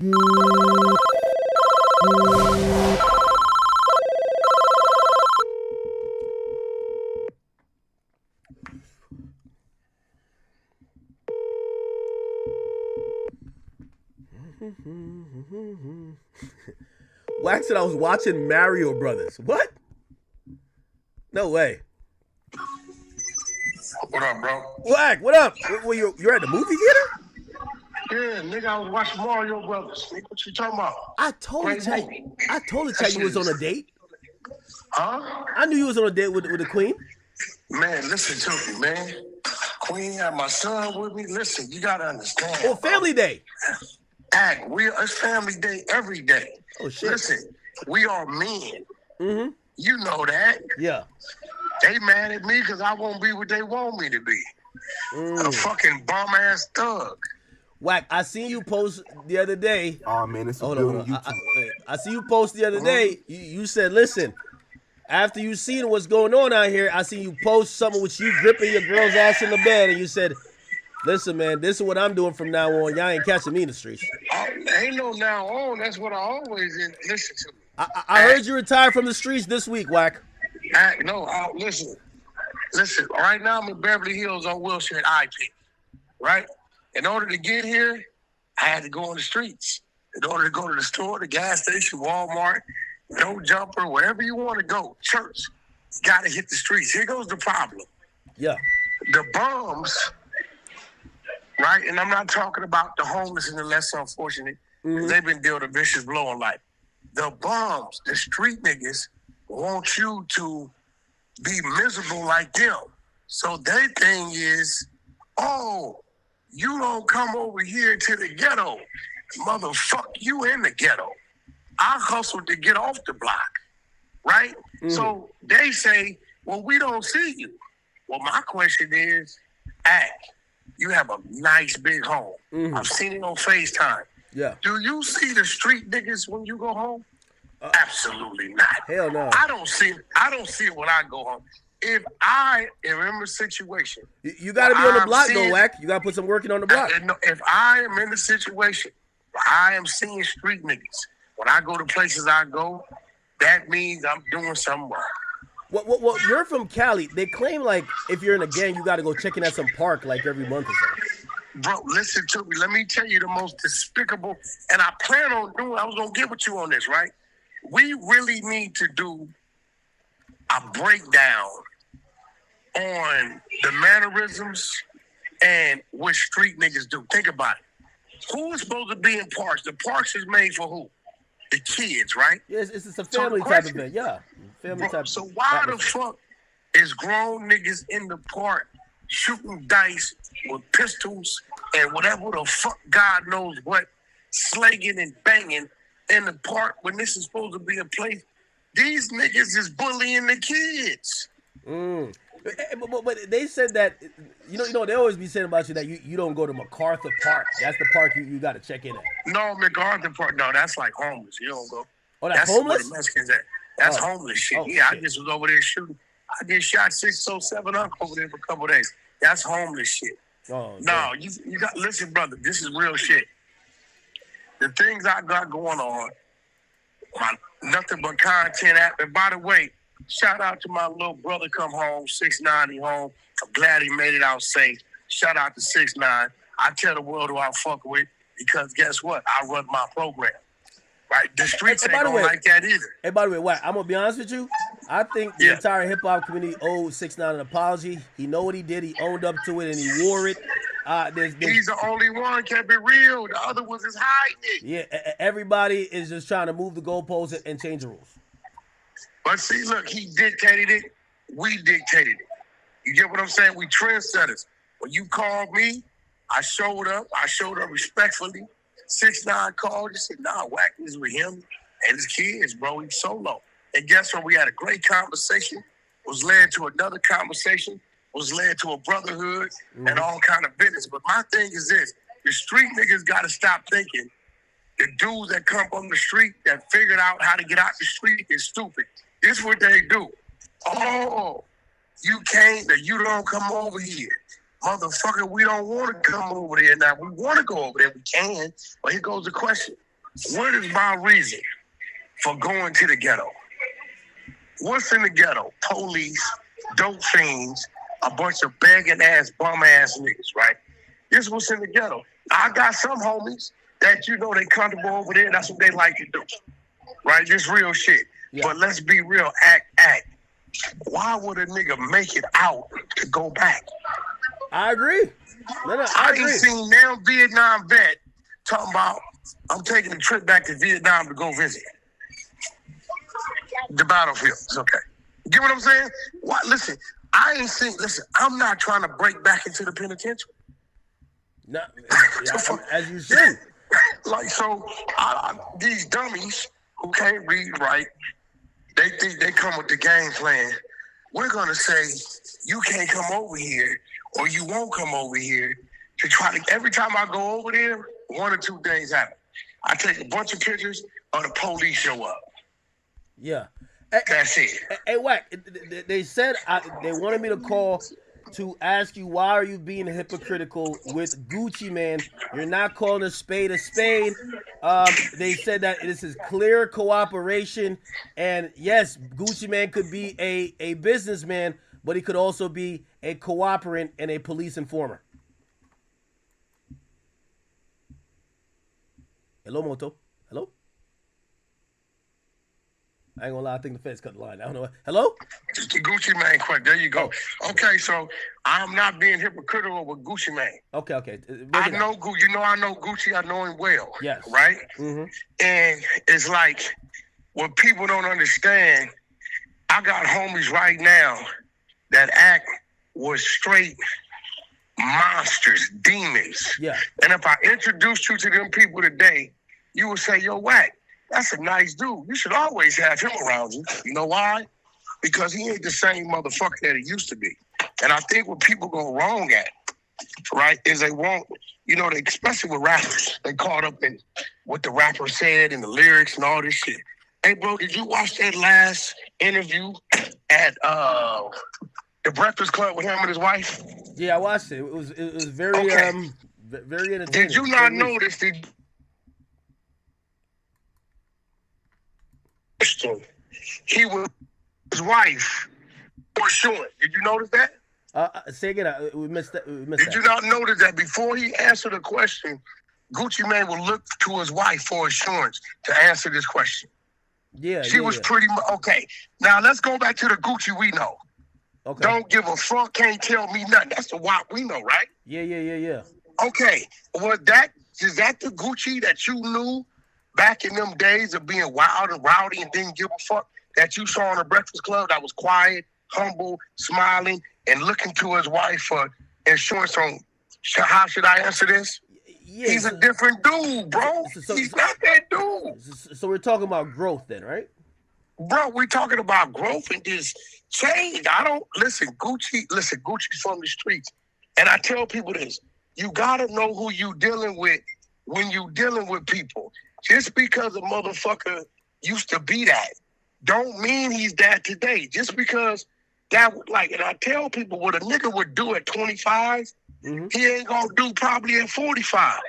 Wack said I was watching Mario Brothers. What? No way. What up, bro? Wack, what up? You're at the movie theater? Yeah, nigga, I was watching Mario Brothers. Nigga, what you talking about? I totally tell you was on a date. Huh? I knew you was on a date with the queen. Man, listen to me, man. Queen had my son with me. Listen, you gotta understand. Oh, family day. It's family day every day. Oh shit. Listen, we are men. Mm-hmm. You know that. Yeah. They mad at me because I won't be what they want me to be. A fucking bum ass thug. Wack, I seen you post the other day. Oh man, it's hold on. I see you post the other day. You said, listen, after you seen what's going on out here, I seen you post something with you gripping your girl's ass in the bed, and you said, listen, man, this is what I'm doing from now on. Y'all ain't catching me in the streets. Ain't no now on. That's what I always listen to. I heard you retired from the streets this week, Wack. Listen. Right now I'm in Beverly Hills on Wilshire at IP. Right? In order to get here, I had to go on the streets. In order to go to the store, the gas station, Walmart, no jumper, wherever you want to go, church, you got to hit the streets. Here goes the problem. Yeah. The bums, right? And I'm not talking about the homeless and the less unfortunate. Mm-hmm. They've been dealt a vicious blow in life. The bums, the street niggas, want you to be miserable like them. So their thing is, oh, you don't come over here to the ghetto. Motherfucker, you in the ghetto. I hustled to get off the block, right? Mm. So they say, well, we don't see you. Well, my question is, you have a nice big home. Mm-hmm. I've seen it on FaceTime. Yeah. Do you see the street niggas when you go home? Absolutely not. Hell no. I don't see it when I go home. If I am in a situation, you got to be on the block though, Wack. You got to put some working on the block. If I am in a situation where I am seeing street niggas, when I go to places I go, that means I'm doing something wrong. Well, you're from Cali. They claim like if you're in a gang, you got to go check in at some park like every month or so. Bro, listen to me. Let me tell you the most despicable, and I plan on doing. I was gonna get with you on this, right? We really need to do a breakdown on the mannerisms and what street niggas do. Think about it. Who is supposed to be in parks? The parks is made for who? The kids, right? Yes, it's a family type of event. Yeah, family type. So why the fuck is grown niggas in the park shooting dice with pistols and whatever the fuck God knows what, slanging and banging in the park when this is supposed to be a place? These niggas is bullying the kids. But they said that, you know, they always be saying about you that you don't go to MacArthur Park. That's the park you got to check in at. No, MacArthur Park, no, that's like homeless. You don't go. Oh, that's homeless? Where the Mexicans at. That's homeless shit. Oh, yeah, shit. I just was over there shooting. I just shot 607 up over there for a couple of days. That's homeless shit. Oh, no, you got, listen, brother, this is real shit. The things I got going on, my nothing but content app. And by the way, shout out to my little brother come home, 6'9", he home. I'm glad he made it out safe. Shout out to 6'9". I tell the world who I fuck with because guess what? I run my program. Right? The streets ain't gonna like that either. Hey, by the way, Wack, I'm gonna be honest with you. I think the entire hip hop community owed 6ix9ine an apology. He know what he did. He owned up to it and he wore it. He's the only one kept it real. The other ones is hiding it. Yeah, everybody is just trying to move the goalposts and change the rules. But see, look, he dictated it. We dictated it. You get what I'm saying? We trendsetters. When you called me, I showed up. I showed up respectfully. 6ix9ine called. He said, nah, Wack is with him and his kids, bro. He's solo. And guess what? We had a great conversation. Was led to another conversation. Was led to a brotherhood and all kind of business. But my thing is this. The street niggas got to stop thinking the dudes that come from the street that figured out how to get out the street is stupid. This is what they do. Oh, you can't, or you don't come over here. Motherfucker, we don't want to come over there now. We want to go over there. We can. But here goes the question. What is my reason for going to the ghetto? What's in the ghetto? Police, dope fiends, a bunch of begging ass, bum ass niggas, right? This is what's in the ghetto. I got some homies that they comfortable over there. That's what they like to do, right? Just real shit. Yeah. But let's be real, act. Why would a nigga make it out to go back? I agree. I I agree. ain't seen now Vietnam vet talking about I'm taking a trip back to Vietnam to go visit the battlefield. It's okay. You get what I'm saying? What? Listen, I'm not trying to break back into the penitentiary. No, as you should. These dummies who can't read right, they think they come with the game plan. We're gonna say you can't come over here or you won't come over here to try to. Every time I go over there, one or two things happen. I take a bunch of pictures or the police show up. Yeah. That's it. Hey, Wack, they said they wanted me to call to ask you why are you being hypocritical with Gucci Man? You're not calling a spade a spade. They said that this is clear cooperation, and yes, Gucci Man could be a businessman, but he could also be a cooperant and a police informer. Hello, Moto. Hello? I ain't gonna lie, I think the feds cut the line. I don't know. Hello? Just the Gucci Man question. There you go. Okay, so I'm not being hypocritical with Gucci Man. Okay. I know Gucci. I know Gucci. I know him well. Yes. Right? Mm-hmm. And it's like, what people don't understand, I got homies right now that act was straight monsters, demons. Yeah. And if I introduced you to them people today, you would say, yo, Wack, that's a nice dude. You should always have him around you. You know why? Because he ain't the same motherfucker that he used to be. And I think what people go wrong at, right, is they won't, they, especially with rappers, they caught up in what the rapper said and the lyrics and all this shit. Hey, bro, did you watch that last interview at the Breakfast Club with him and his wife? Yeah, I watched it. It was very Okay. very entertaining. Did you not notice that he was his wife was short? Did you notice that? Say again. We missed that. Did you not notice that before he answered a question, Gucci Man would look to his wife for assurance to answer this question? Yeah, she was pretty much okay. Now let's go back to the Gucci we know. Okay. Don't give a fuck, can't tell me nothing. That's the Wack we know, right? Yeah. Okay, is that the Gucci that you knew back in them days of being wild and rowdy and didn't give a fuck, that you saw in the Breakfast Club that was quiet, humble, smiling, and looking to his wife for insurance on how should I answer this? Yeah, he's a different dude, bro. He's not that dude. So we're talking about growth then, right? Bro, we're talking about growth and this change. Gucci's from the streets. And I tell people this, you gotta know who you dealing with when you dealing with people. Just because a motherfucker used to be that, don't mean he's that today. Just because and I tell people what a nigga would do at 25, he ain't gonna do probably at 45.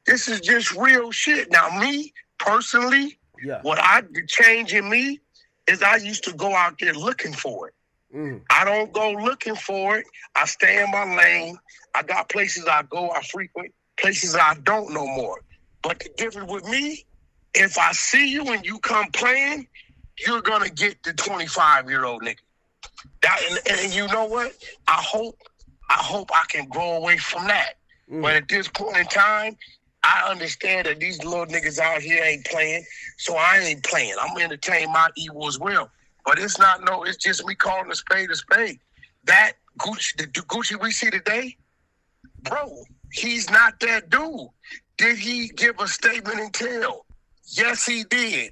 This is just real shit. Now, me, personally, what I change in me is I used to go out there looking for it. I don't go looking for it. I stay in my lane. I got places I go, I frequent, places I don't no more. But the difference with me, if I see you and you come playing, you're going to get the 25-year-old nigga. And you know what? I hope I can grow away from that. But at this point in time, I understand that these little niggas out here ain't playing, so I ain't playing. I'm entertaining my ego as well. But it's just me calling a spade a spade. That Gucci, the Gucci we see today, bro, he's not that dude. Did he give a statement and tell? Yes, he did.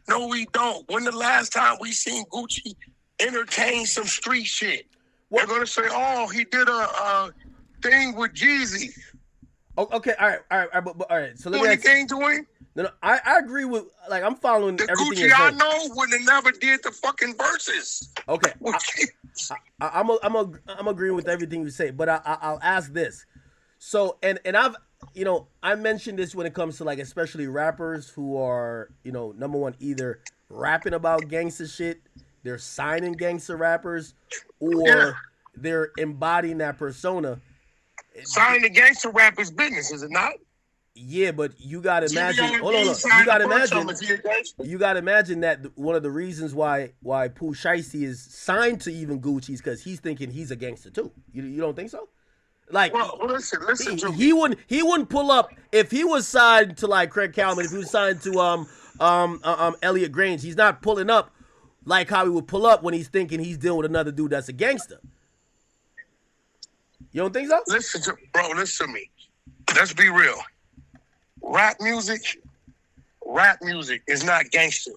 No, we don't. When the last time we seen Gucci entertain some street shit? We're going to say, oh, he did a thing with Jeezy. Oh, okay, all right. So let me anything to him? No, I agree with, I'm following the everything Gucci I know when they never did the fucking verses. Okay, I'm agreeing with everything you say, but I'll ask this. So and you know, I mentioned this when it comes to like especially rappers who are, you know, number one, either rapping about gangster shit, they're signing gangster rappers, Yeah. or they're embodying that persona. Signing the gangster rap is business, is it not? Yeah, but you gotta imagine. Jimmy Hold on, Iovine you signed gotta a bunch of imagine. them. Is he a gangster? You gotta imagine that one of the reasons why Pooh Shiesty is signed to even Gucci is because he's thinking he's a gangster too. You don't think so? Like, Well, listen to me. he wouldn't pull up if he was signed to like Craig Callman, if he was signed to Elliot Grange. He's not pulling up like how he would pull up when he's thinking he's dealing with another dude that's a gangster. You don't think so? Listen to me. Let's be real. Rap music is not gangster.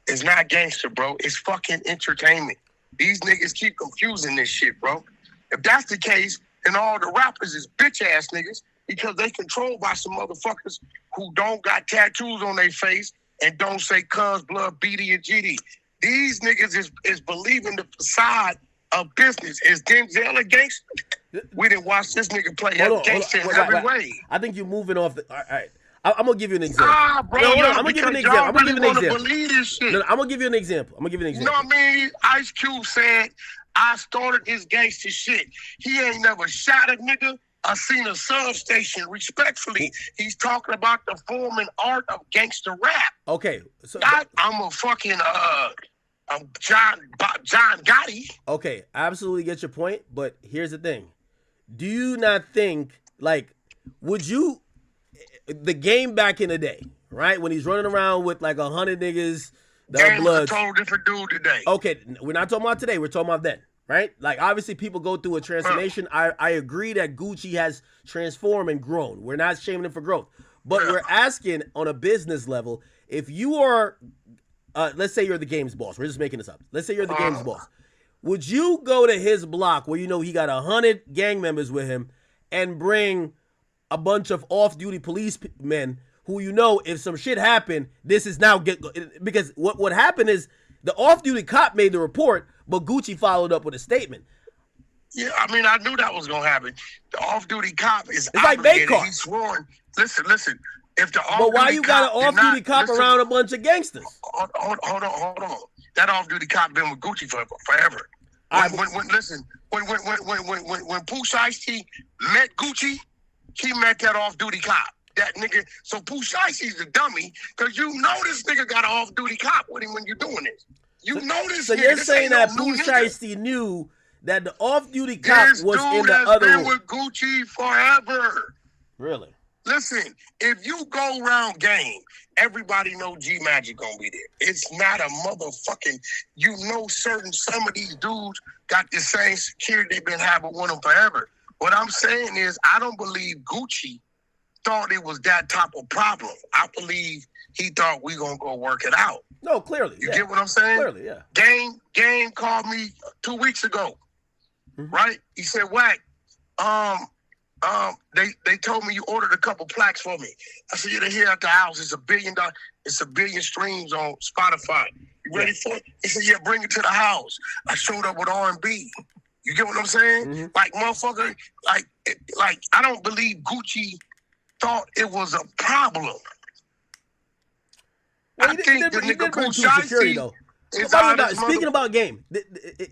It's not gangster, bro. It's fucking entertainment. These niggas keep confusing this shit, bro. If that's the case, then all the rappers is bitch ass niggas because they controlled by some motherfuckers who don't got tattoos on their face and don't say cuz, blood, BD, and GD. These niggas is believing the facade of business. Is Denzel a gangster? We didn't watch this nigga play gangster in every way. I think you're moving off the. All right. I'm gonna give you an example. Nah, bro, no, I'm gonna give you an example. I'm gonna give you an example. Believe this shit. No, I'm gonna give you an example. You know what I mean? Ice Cube said, I started this gangster shit. He ain't never shot a nigga or seen a substation. Respectfully, he's talking about the form and art of gangster rap. Okay. So I'm a fucking I'm John Gotti. Okay, I absolutely get your point, but here's the thing. Do you not think, like, would you, the game back in the day, right? When he's running around with like 100 niggas that are bloods. A total different dude today. Okay, we're not talking about today, we're talking about then, right? Like, obviously people go through a transformation. I agree that Gucci has transformed and grown. We're not shaming him for growth. But we're asking on a business level, if you are, let's say you're the game's boss. We're just making this up. Let's say you're the game's boss. Would you go to his block where you know he got 100 gang members with him and bring a bunch of off-duty policemen who you know if some shit happened, this is now because what happened is the off-duty cop made the report, but Gucci followed up with a statement. Yeah, I mean, I knew that was gonna happen. The off-duty cop is it's like Baycott. He's sworn. Listen. If the but why you got an off-duty cop around a bunch of gangsters? Hold on. That off-duty cop been with Gucci forever. When Pooh Shiesty met Gucci, he met that off-duty cop. That nigga. So Pooh Shiesty's the dummy because you know this nigga got an off-duty cop with him when you're doing this. You know this. So nigga. you're This saying that no Pooh Shiesty knew that the off-duty cop was in the other room. Been with Gucci forever. Really? Listen, if you go around game, everybody know G Magic gonna be there. It's not a motherfucking, some of these dudes got the same security they've been having with them forever. What I'm saying is, I don't believe Gucci thought it was that type of problem. I believe he thought we gonna go work it out. No, clearly. You get what I'm saying? Clearly, yeah. Game called me 2 weeks ago, right? He said, Wack, they told me you ordered a couple plaques for me. I said, yeah, they're here at the house. It's $1 billion. It's 1 billion streams on Spotify. You ready for it? He said, yeah, bring it to the house. I showed up with R&B. You get what I'm saying? Like, motherfucker, like I don't believe Gucci thought it was a problem. Well, I think the nigga Pooh security, Shiesty though. is Speaking about game,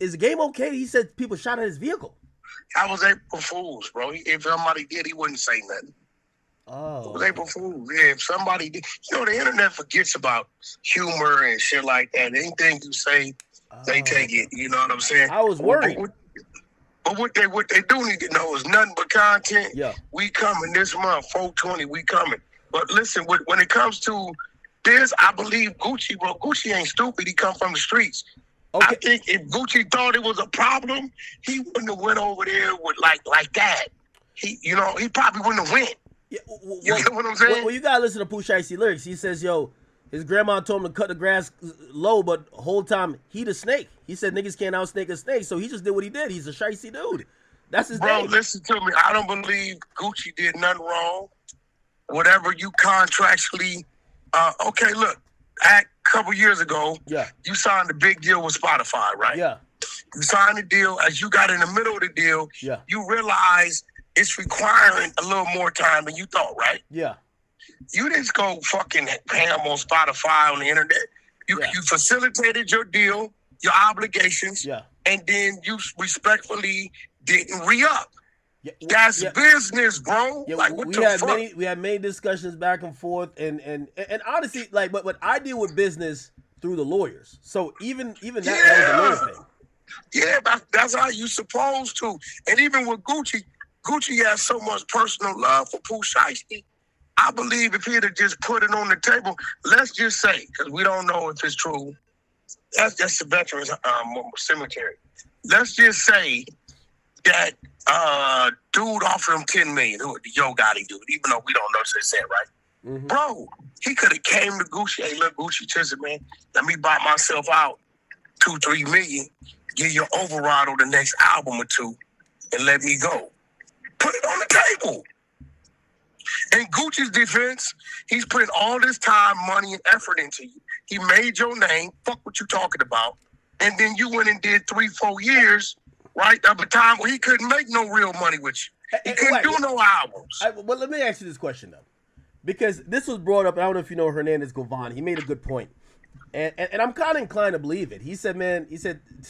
is the game okay? He said people shot at his vehicle. I was April Fool's, bro. If somebody did, he wouldn't say nothing. Oh. It was April Fool's. Yeah, if somebody did. You know, the internet forgets about humor and shit like that. Anything you say, they take it. You know what I'm saying? I was worried. But what they do need to know is nothing but content. Yeah. We coming this month, 420, we coming. But listen, when it comes to this, I believe Gucci, bro. Gucci ain't stupid. He come from the streets. Okay. I think if Gucci thought it was a problem, he wouldn't have went over there with like that. He probably wouldn't have went. Yeah, you know what I'm saying? Well, you gotta listen to Pooh Shiesty lyrics. He says, "Yo, his grandma told him to cut the grass low, but the whole time he the snake." He said niggas can't outsnake a snake, so he just did what he did. He's a Shiesty dude. That's his name. Bro, listen to me. I don't believe Gucci did nothing wrong. Whatever you contractually, okay, look. A couple years ago, you signed a big deal with Spotify, right? Yeah. You signed the deal. As you got in the middle of the deal, you realize it's requiring a little more time than you thought, right? Yeah. You didn't go fucking ham on Spotify on the internet. You facilitated your deal, your obligations, and then you respectfully didn't re-up. Yeah, that's business, bro. Yeah, like what the fuck? We had many discussions back and forth, and honestly, like, but I deal with business through the lawyers. So even that was a lawyer thing. Yeah, that's how you supposed to. And even with Gucci has so much personal love for Pooh Shiesty. I believe if he'd have just put it on the table, let's just say, because we don't know if it's true, that's the Veterans Cemetery. Let's just say that dude offered him $10 million, who the Yo Gotti dude, even though we don't know what they said, right? Mm-hmm. Bro, he could have came to Gucci, hey, look, Gucci, listen, man, let me buy myself out $2-3 million, give you an override on the next album or two, and let me go. Put it on the table. In Gucci's defense, he's putting all this time, money, and effort into you. He made your name, fuck what you talking about, and then you went and did 3-4 years, right, of a time where he couldn't make no real money with you. He couldn't do no albums. Well, let me ask you this question, though, because this was brought up, I don't know if you know Hernandez Govan. He made a good point, and I'm kind of inclined to believe it. He said, man,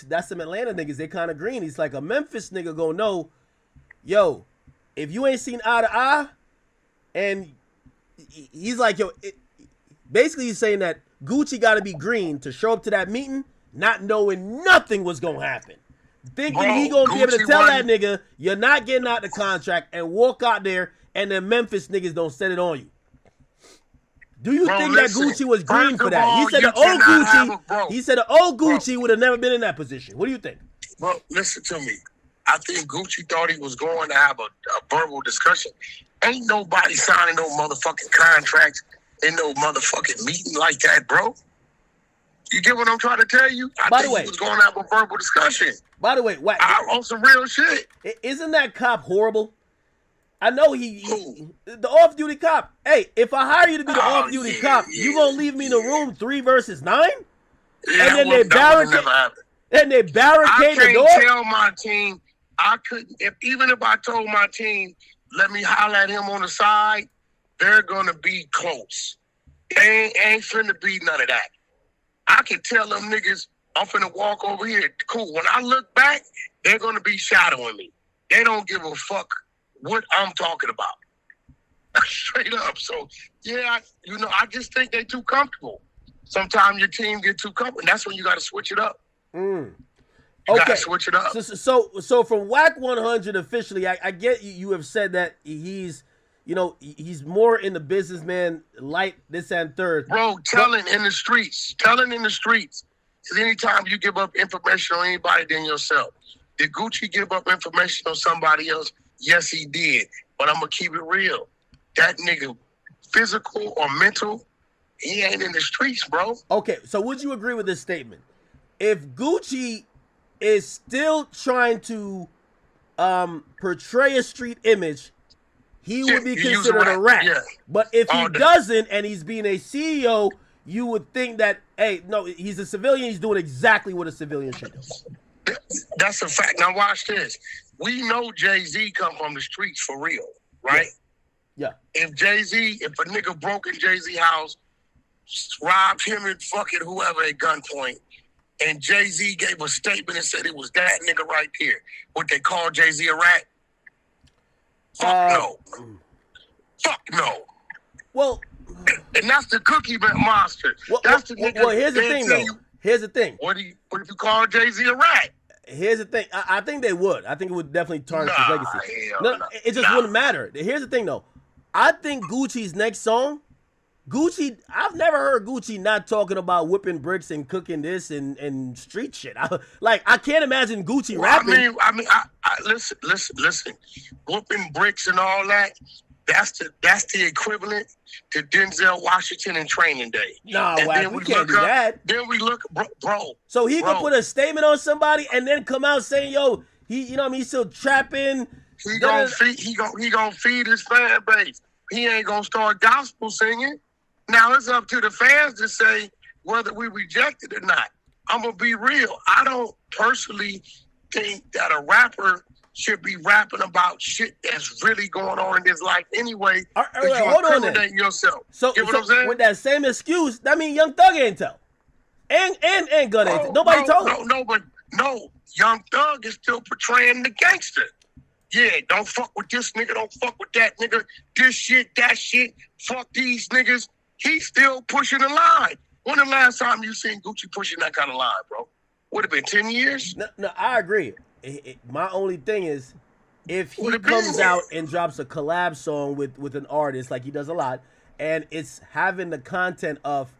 that's some Atlanta niggas, they kind of green. He's like, a Memphis nigga gonna know, yo, if you ain't seen eye to eye, and he's like, yo, basically he's saying that Gucci got to be green to show up to that meeting, not knowing nothing was going to happen. Thinking he going to be able to tell that nigga, you're not getting out the contract, and walk out there, and then Memphis niggas don't set it on you. Do you think that Gucci was green for that? He said the old Gucci would have never been in that position. What do you think? Well, listen to me. I think Gucci thought he was going to have a verbal discussion. Ain't nobody signing no motherfucking contracts in no motherfucking meeting like that, bro. You get what I'm trying to tell you? I think he was going to have a verbal discussion. By the way, Wack, on some real shit. Isn't that cop horrible? I know the off-duty cop. Hey, if I hire you to be the off-duty cop, you gonna leave me in the room 3 versus 9? Yeah, and then they barricade the door? I can't tell my team. I couldn't, even if I told my team, let me holler at him on the side, they're going to be close. They ain't finna be none of that. I can tell them niggas, I'm finna walk over here. Cool. When I look back, they're going to be shadowing me. They don't give a fuck what I'm talking about. Straight up. So, yeah, I just think they too comfortable. Sometimes your team get too comfortable, and that's when you got to switch it up. Okay, switch it up. So from WACK100 officially, I get you have said that he's more in the businessman light, this and third. Bro, telling in the streets. Because anytime you give up information on anybody than yourself. Did Gucci give up information on somebody else? Yes, he did. But I'm going to keep it real. That nigga, physical or mental, he ain't in the streets, bro. Okay, so would you agree with this statement? If Gucci is still trying to portray a street image, he would be considered a rat. Yeah. But if he doesn't, and he's being a CEO, you would think that, hey, no, he's a civilian, he's doing exactly what a civilian should do. That's a fact. Now watch this. We know Jay-Z come from the streets for real, right? Yeah. If a nigga broke in Jay-Z house, robbed him and fucking whoever at gunpoint, and Jay-Z gave a statement and said it was that nigga right there, would they call Jay-Z a rat? Fuck no. Fuck no. Well, and that's the cookie monster. That's the nigga. Well, here's the thing, though. Here's the thing. What if you call Jay-Z a rat? Here's the thing. I think they would. I think it would definitely tarnish his legacy. No, it just wouldn't matter. Here's the thing, though. I think Gucci's next song, I've never heard Gucci not talking about whipping bricks and cooking this and street shit. I can't imagine Gucci rapping. I mean, listen. Whipping bricks and all that, that's the equivalent to Denzel Washington in Training Day. Nah, we can't do that. Then we look, bro. So he could put a statement on somebody and then come out saying, yo, he's still trapping. He gonna feed his fan base. He ain't gonna start gospel singing. Now it's up to the fans to say whether we reject it or not. I'm gonna be real. I don't personally think that a rapper should be rapping about shit that's really going on in his life anyway. Hold on then. Yourself. So, you know what I'm saying? With that same excuse, that means Young Thug ain't tell. And Gun ain't tell. Nobody told him. No. Young Thug is still portraying the gangster. Yeah, don't fuck with this nigga. Don't fuck with that nigga. This shit, that shit. Fuck these niggas. He's still pushing the line. When the last time you seen Gucci pushing that kind of line, bro? Would have been 10 years? No, I agree. My only thing is, if he comes out and drops a collab song with an artist, like he does a lot, and it's having the content of,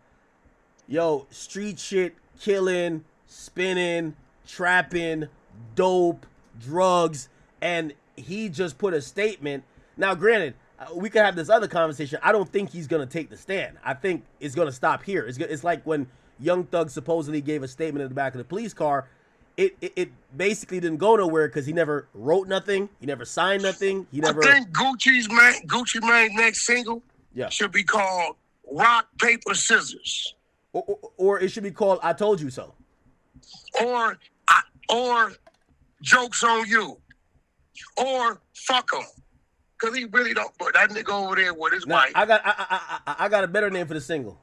yo, street shit, killing, spinning, trapping, dope, drugs, and he just put a statement. Now, granted, we could have this other conversation. I don't think he's going to take the stand. I think it's going to stop here. It's like when Young Thug supposedly gave a statement in the back of the police car. It basically didn't go nowhere because he never wrote nothing. He never signed nothing. He never. I think Gucci Mane's next single should be called Rock, Paper, Scissors. Or it should be called I Told You So. Or Jokes on You. Or Fuck 'em. Because he really don't. But that nigga over there with his wife. I got a better name for the single.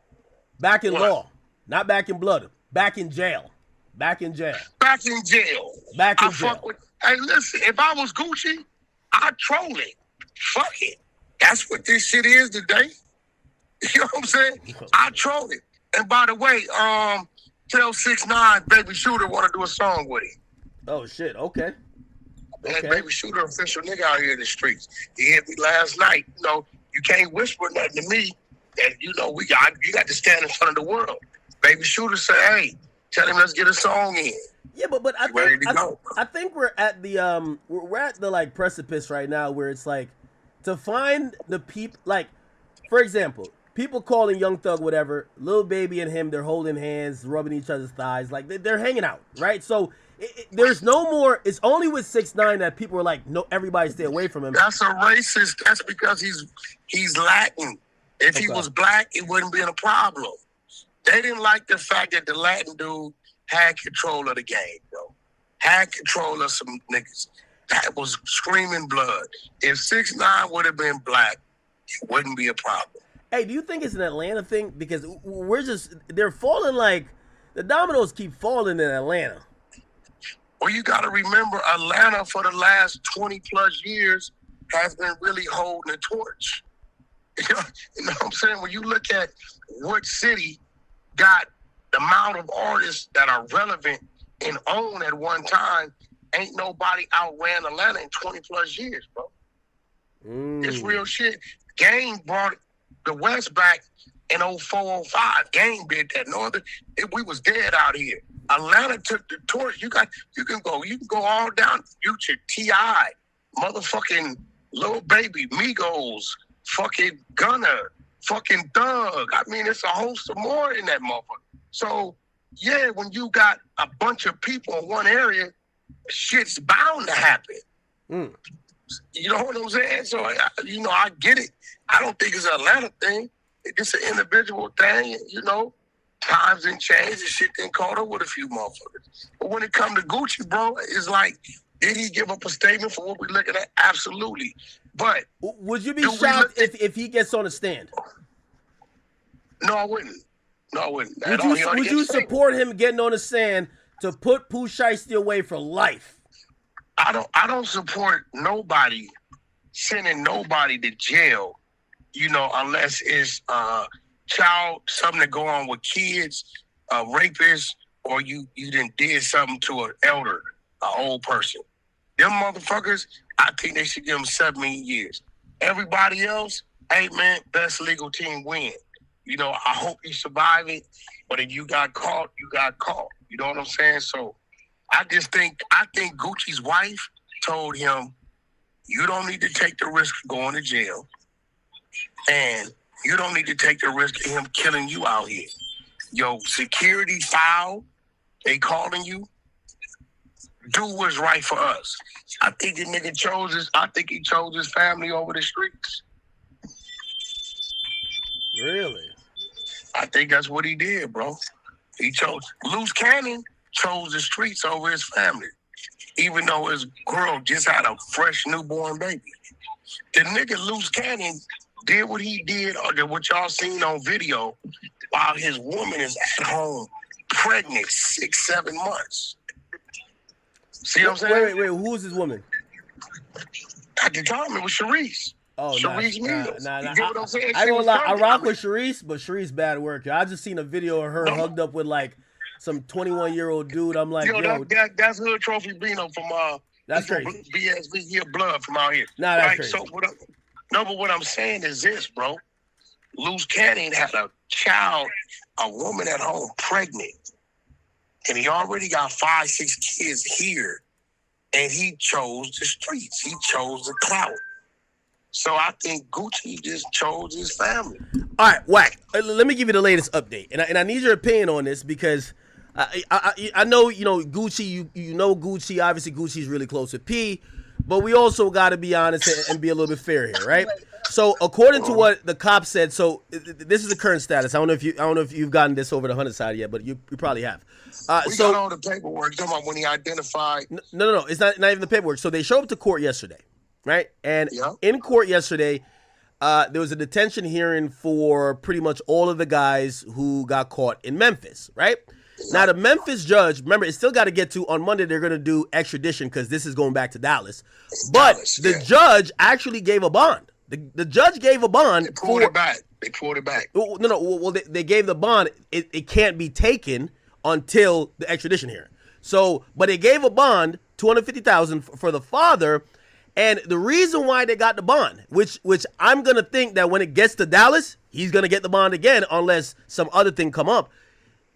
Back in Law. Not Back in Blood. Back in Jail. Back in Jail. Back in Jail. Back in jail. Hey, listen, if I was Gucci, I'd troll it. Fuck it. That's what this shit is today. You know what I'm saying? I troll it. And by the way, tell 6ix9ine Baby Shooter want to do a song with him. Oh shit, okay. Man, Baby Shooter official nigga out here in the streets. He hit me last night. You know, you can't whisper nothing to me. And you know, you got to stand in front of the world. Baby Shooter said, hey, tell him let's get a song in. Yeah, but I think we're at the we're at the like precipice right now where it's like to find the people, like, for example, people calling Young Thug whatever, Lil Baby and him, they're holding hands, rubbing each other's thighs, like they're hanging out, right? So there's no more. It's only with 6ix9ine that people are like, no, everybody stay away from him. That's a racist. That's because he's Latin. If he was black, it wouldn't be a problem. They didn't like the fact that the Latin dude had control of the game, bro. Had control of some niggas. That was screaming blood. If 6ix9ine would have been black, it wouldn't be a problem. Hey, do you think it's an Atlanta thing? Because they're falling like, the dominoes keep falling in Atlanta. Well, you got to remember, Atlanta for the last 20 plus years has been really holding the torch. You know what I'm saying? When you look at what city got the amount of artists that are relevant and own at one time, ain't nobody outran Atlanta in 20 plus years, bro. It's real shit. Game brought the West back in 04, 05. Game did that. We was dead out here. Atlanta took the torch. You can go all down. Future, T.I., motherfucking Lil Baby, Migos, fucking Gunna, fucking Thug. I mean, it's a host of more in that motherfucker. So, yeah, when you got a bunch of people in one area, shit's bound to happen. You know what I'm saying? So, I get it. I don't think it's an Atlanta thing. It's an individual thing, Times and changed and shit then caught up with a few motherfuckers. But when it comes to Gucci, bro, it's like, did he give up a statement for what we're looking at? Absolutely. But would you be shocked if he gets on a stand? No, I wouldn't. Would you support him getting on a stand to put Pooh Shiesty away for life? I don't support nobody sending nobody to jail, unless it's something to go on with kids, rapists, or you did something to an elder, an old person. Them motherfuckers, I think they should give them 7 years. Everybody else, hey man, best legal team win. I hope you survive it, but if you got caught, you got caught. You know what I'm saying? So I think Gucci's wife told him, you don't need to take the risk of going to jail, and you don't need to take the risk of him killing you out here. Yo, security foul, they calling you. Do what's right for us. I think the nigga he chose his family over the streets. Really? I think that's what he did, bro. Loose Cannon chose the streets over his family. even though his girl just had a fresh newborn baby. The nigga Loose Cannon did what he did, or what y'all seen on video, while his woman is at home pregnant 6-7 months. See what I'm saying? Wait, who is this woman? At the time, it was Sharice. Oh, Sharice Mills. nah. You get what I'm saying? I don't lie. I rock with Sharice, but Sharice bad work. I just seen a video of her hugged up with like some 21-year-old dude. I'm like, yo, that's Hood Trophy Bino from that's crazy. BSV here, blood from out here. Nah, that's crazy. So but what I'm saying is this, bro. Loose Cannon had a child, a woman at home pregnant, and he already got 5-6 kids here, and he chose the streets. He chose the clout. So I think Gucci just chose his family. All right, Wack. Let me give you the latest update, and I need your opinion on this because I know Gucci. You know Gucci. Obviously, Gucci's really close with P, but we also got to be honest and be a little bit fair here, right? So according to what the cop said, so this is the current status. I don't know if you've gotten this over the 100 side yet, but you probably have. We got all the paperwork. Talking about when he identified. No. It's not even the paperwork. So they showed up to court yesterday. Right? And in court yesterday, there was a detention hearing for pretty much all of the guys who got caught in Memphis, right? Now, the Memphis judge, remember, it still got to get to, on Monday, they're going to do extradition because this is going back to Dallas. But the judge actually gave a bond. The judge gave a bond. They pulled it back. No. Well, they gave the bond. It can't be taken until the extradition hearing. So, but they gave a bond, $250,000 for the father. And the reason why they got the bond, which I'm going to think that when it gets to Dallas, he's going to get the bond again unless some other thing come up.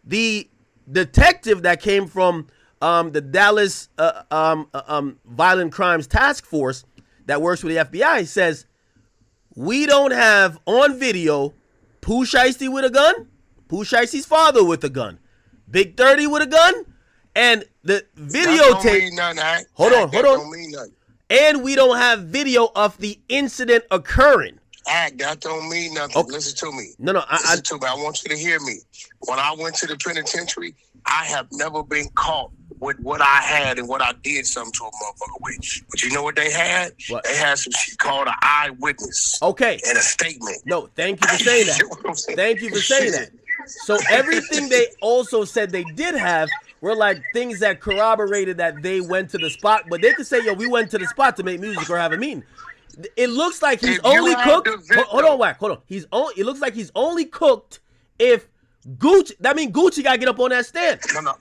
The detective that came from the Dallas Violent Crimes Task Force that works with the FBI says, we don't have on video Pooh Shiesty with a gun, Pooh Shiesty's father with a gun, Big 30 with a gun, and the videotape. Hold on. And we don't have video of the incident occurring. That don't mean nothing. Okay. Listen to me. No. Listen to me. I want you to hear me. When I went to the penitentiary, I have never been caught with what I had and what I did something to a motherfucker with. But you know what they had? What? They had some shit called an eyewitness. Okay. And a statement. No, thank you for saying that. Thank you for saying that. So everything they also said they did have were like things that corroborated that they went to the spot, but they could say, yo, we went to the spot to make music or have a meeting. It looks like he's only cooked. Hold on, Wack. Hold on. It looks like he's only cooked if Gucci. That means Gucci got to get up on that stand. No.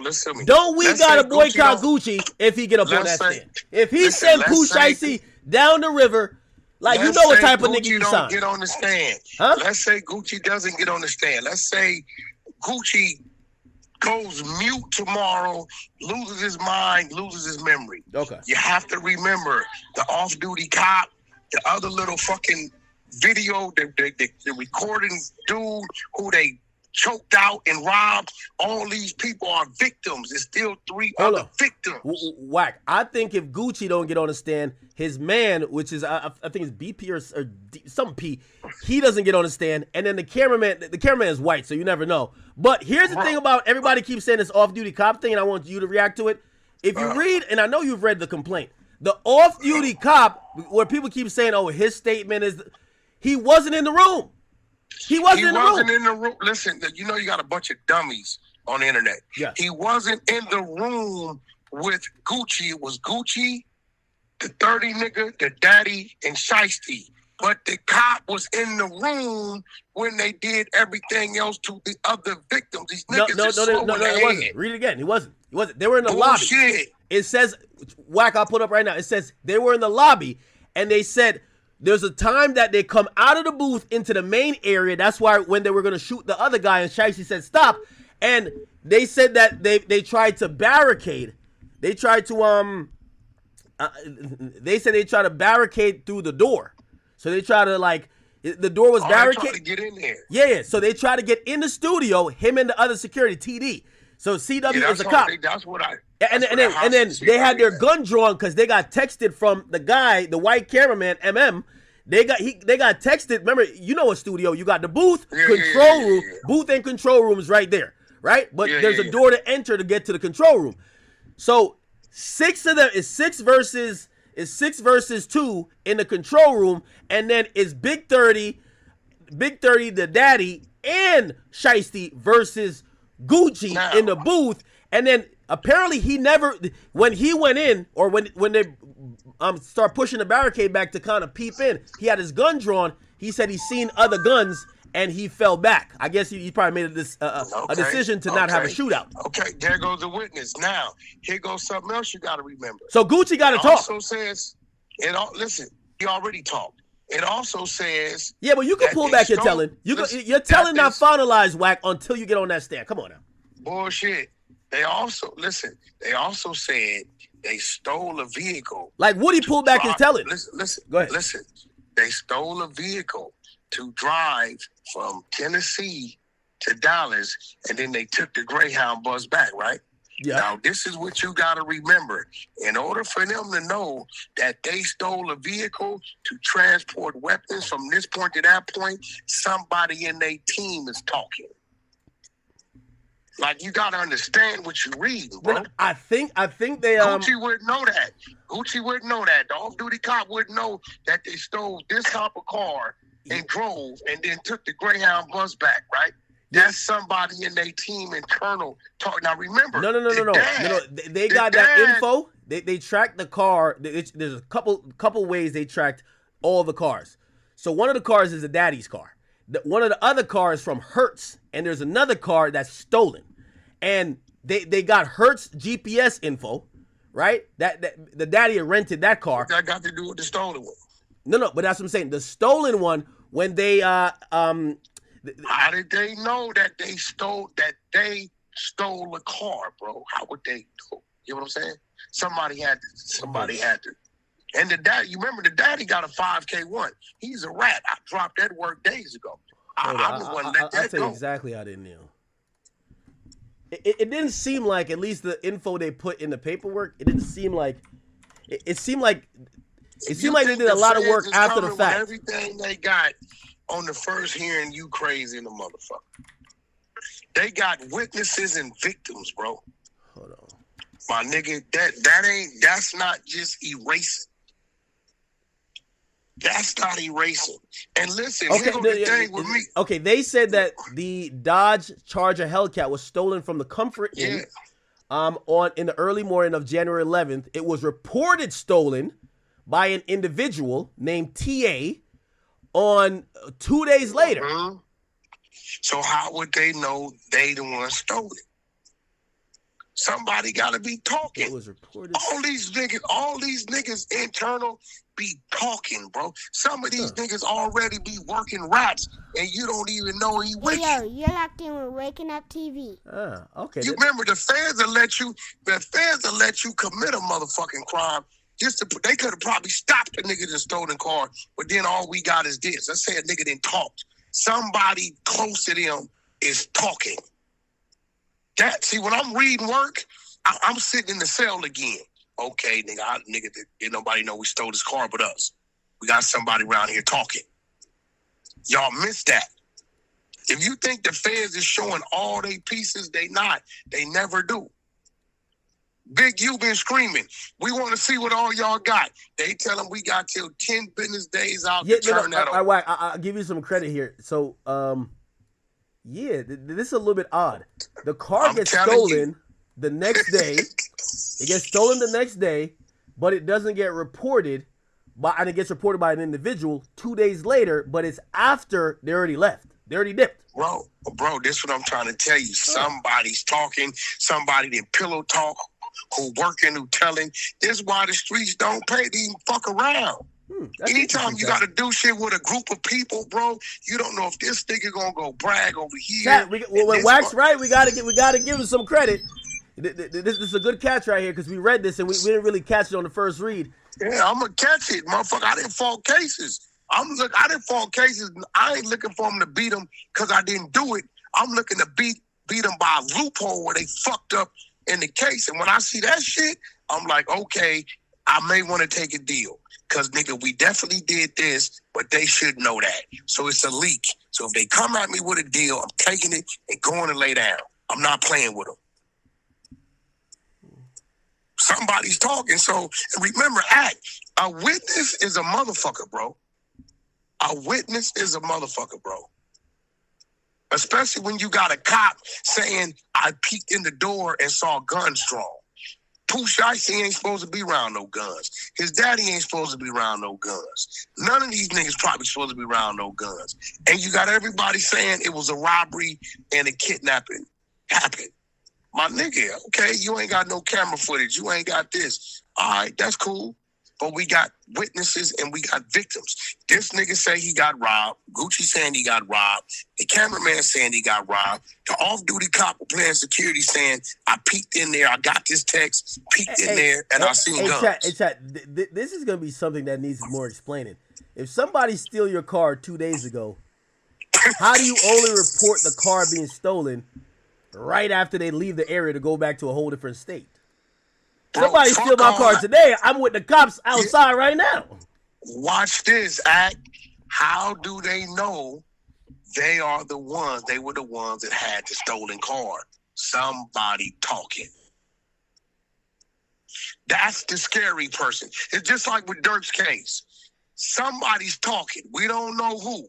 Listen to me. Don't we got to boycott Gucci if he get up on that stand? If he sent Pooh Shiesty down the river, like you know what type of nigga you sign. Get on the stand. Huh? Let's say Gucci doesn't get on the stand. Let's say Gucci goes mute tomorrow, loses his mind, loses his memory. Okay. You have to remember the off-duty cop, the other little fucking video, the recording dude who they choked out and robbed. All these people are victims. There's still 3 other victims. Wack. I think if Gucci don't get on the stand, his man, which is I think it's BP or some P, he doesn't get on the stand, and then the cameraman is white, so you never know. But here's the thing about everybody keeps saying this off-duty cop thing, and I want you to react to it. If you read, and I know you've read the complaint, the off-duty cop, where people keep saying, oh, his statement is, he wasn't in the room. He wasn't in the room. Listen, you know you got a bunch of dummies on the internet. Yeah. He wasn't in the room with Gucci. It was Gucci, the 30 nigga, the daddy, and Shiesty. But the cop was in the room when they did everything else to the other victims. These niggas no, it wasn't. Read it again. He wasn't. They were in the lobby. It says, Wack, I'll put up right now. It says they were in the lobby, and they said there's a time that they come out of the booth into the main area. That's why when they were going to shoot the other guy, and Shiesty said stop, and they said that they tried to barricade. They tried to they said they tried to barricade through the door. So they try to the door was barricaded. To get in there. Yeah. So they try to get in the studio, him and the other security, TD. So CW is a cop. That's what I. And then they had their gun drawn because they got texted from the guy, the white cameraman, MM. They got texted. Remember, you know a studio. You got the booth, control room. Booth and control room is right there, right? But there's a door to enter to get to the control room. So Six of them is six versus 2 in the control room, and then it's Big 30, the daddy, and Shiesty versus Gucci in the booth. And then apparently he never, when he went in, or when they start pushing the barricade back to kind of peep in, he had his gun drawn. He said he's seen other guns and he fell back. I guess he probably made a decision to not have a shootout. Okay, there goes the witness. Now, here goes something else you got to remember. So Gucci got to talk. Also says, listen, he already talked. It also says, yeah, but you can pull back your telling. You're telling not finalized, Wack, until you get on that stand. Come on now. Bullshit. They also said they stole a vehicle. Like Woody pulled back his telling. Listen. Go ahead. Listen. They stole a vehicle to drive from Tennessee to Dallas, and then they took the Greyhound bus back, right? Yeah. Now, this is what you got to remember. In order for them to know that they stole a vehicle to transport weapons from this point to that point, somebody in their team is talking. Like, you got to understand what you're reading, bro. I think they... Gucci wouldn't know that. Gucci wouldn't know that. The off-duty cop wouldn't know that they stole this type of car and drove and then took the Greyhound bus back, right? That's somebody in their team internal talk. Now, remember... No. They got that info. They tracked the car. There's a couple ways they tracked all the cars. So one of the cars is the daddy's car. One of the other cars from Hertz, and there's another car that's stolen. And they got Hertz GPS info, right? That the daddy had rented that car. That got to do with the stolen one. No, but that's what I'm saying. The stolen one, when they how did they know that they stole a car, bro? How would they know? You know what I'm saying? Somebody had to. And the daddy, you remember the daddy got a 5K one. He's a rat. I dropped that work days ago. I was one to let that go. I'll tell you exactly how they knew. It didn't seem like, at least the info they put in the paperwork, it didn't seem like it seemed like they did a lot of work after the fact. Everything they got on the first hearing, you crazy in the motherfucker. They got witnesses and victims, bro. Hold on. My nigga, that's not just erasing. That's not erasing. And listen, here's the thing with me. Okay, they said that the Dodge Charger Hellcat was stolen from the Comfort Inn in the early morning of January 11th. It was reported stolen by an individual named TA on 2 days later. Mm-hmm. So how would they know they the one stole it? Somebody got to be talking. It was reported. All these niggas internal be talking, bro. Some of these niggas already be working rats, and you don't even know he with you. You're locked in with Waking Up TV. Okay. You remember the feds will let you commit a motherfucking crime. They could have probably stopped the nigga that stole the car, but then all we got is this. Let's say a nigga didn't talk. Somebody close to them is talking. See, when I'm reading work, I'm sitting in the cell again. Okay, nigga, didn't nobody know we stole this car but us. We got somebody around here talking. Y'all missed that. If you think the feds is showing all they pieces, they not. They never do. Big U been screaming, we want to see what all y'all got. They tell them we got till 10 business days out to turn that over. I'll give you some credit here. So, this is a little bit odd. The car gets stolen the next day. It gets stolen the next day, but it doesn't get reported and it gets reported by an individual 2 days later, but it's after they already left. They already dipped. Bro, this is what I'm trying to tell you. Somebody's talking, somebody did pillow talk, who working, who telling. This is why the streets don't pay to even fuck around. Anytime you got to do shit with a group of people, bro, you don't know if this nigga gonna go brag over here. When Wack's right, we gotta give him some credit. This is a good catch right here because we read this and we didn't really catch it on the first read. Yeah, I'm gonna catch it, motherfucker. I didn't fault cases. I didn't fault cases. I ain't looking for them to beat them because I didn't do it. I'm looking to beat them by a loophole where they fucked up in the case. And when I see that shit, I'm like, okay, I may want to take a deal. Because, nigga, we definitely did this, but they should know that. So it's a leak. So if they come at me with a deal, I'm taking it and going to lay down. I'm not playing with them. Somebody's talking. So remember, a witness is a motherfucker, bro. A witness is a motherfucker, bro. Especially when you got a cop saying, I peeked in the door and saw guns drawn. Pooh Shiesty ain't supposed to be around no guns. His daddy ain't supposed to be around no guns. None of these niggas probably supposed to be around no guns. And you got everybody saying it was a robbery and a kidnapping happened. My nigga, okay, you ain't got no camera footage. You ain't got this. All right, that's cool. But we got witnesses and we got victims. This nigga say he got robbed. Gucci saying he got robbed. The cameraman saying he got robbed. The off-duty cop playing security saying, I peeked in there, I got this text, peeked in there, and I seen guns. This is going to be something that needs more explaining. If somebody steal your car 2 days ago, how do you only report the car being stolen right after they leave the area to go back to a whole different state? Somebody steal my car today, I'm with the cops outside right now. Watch this, Act. How do they know they are the ones, they were the ones that had the stolen car? Somebody talking. That's the scary person. It's just like with Dirk's case. Somebody's talking. We don't know who.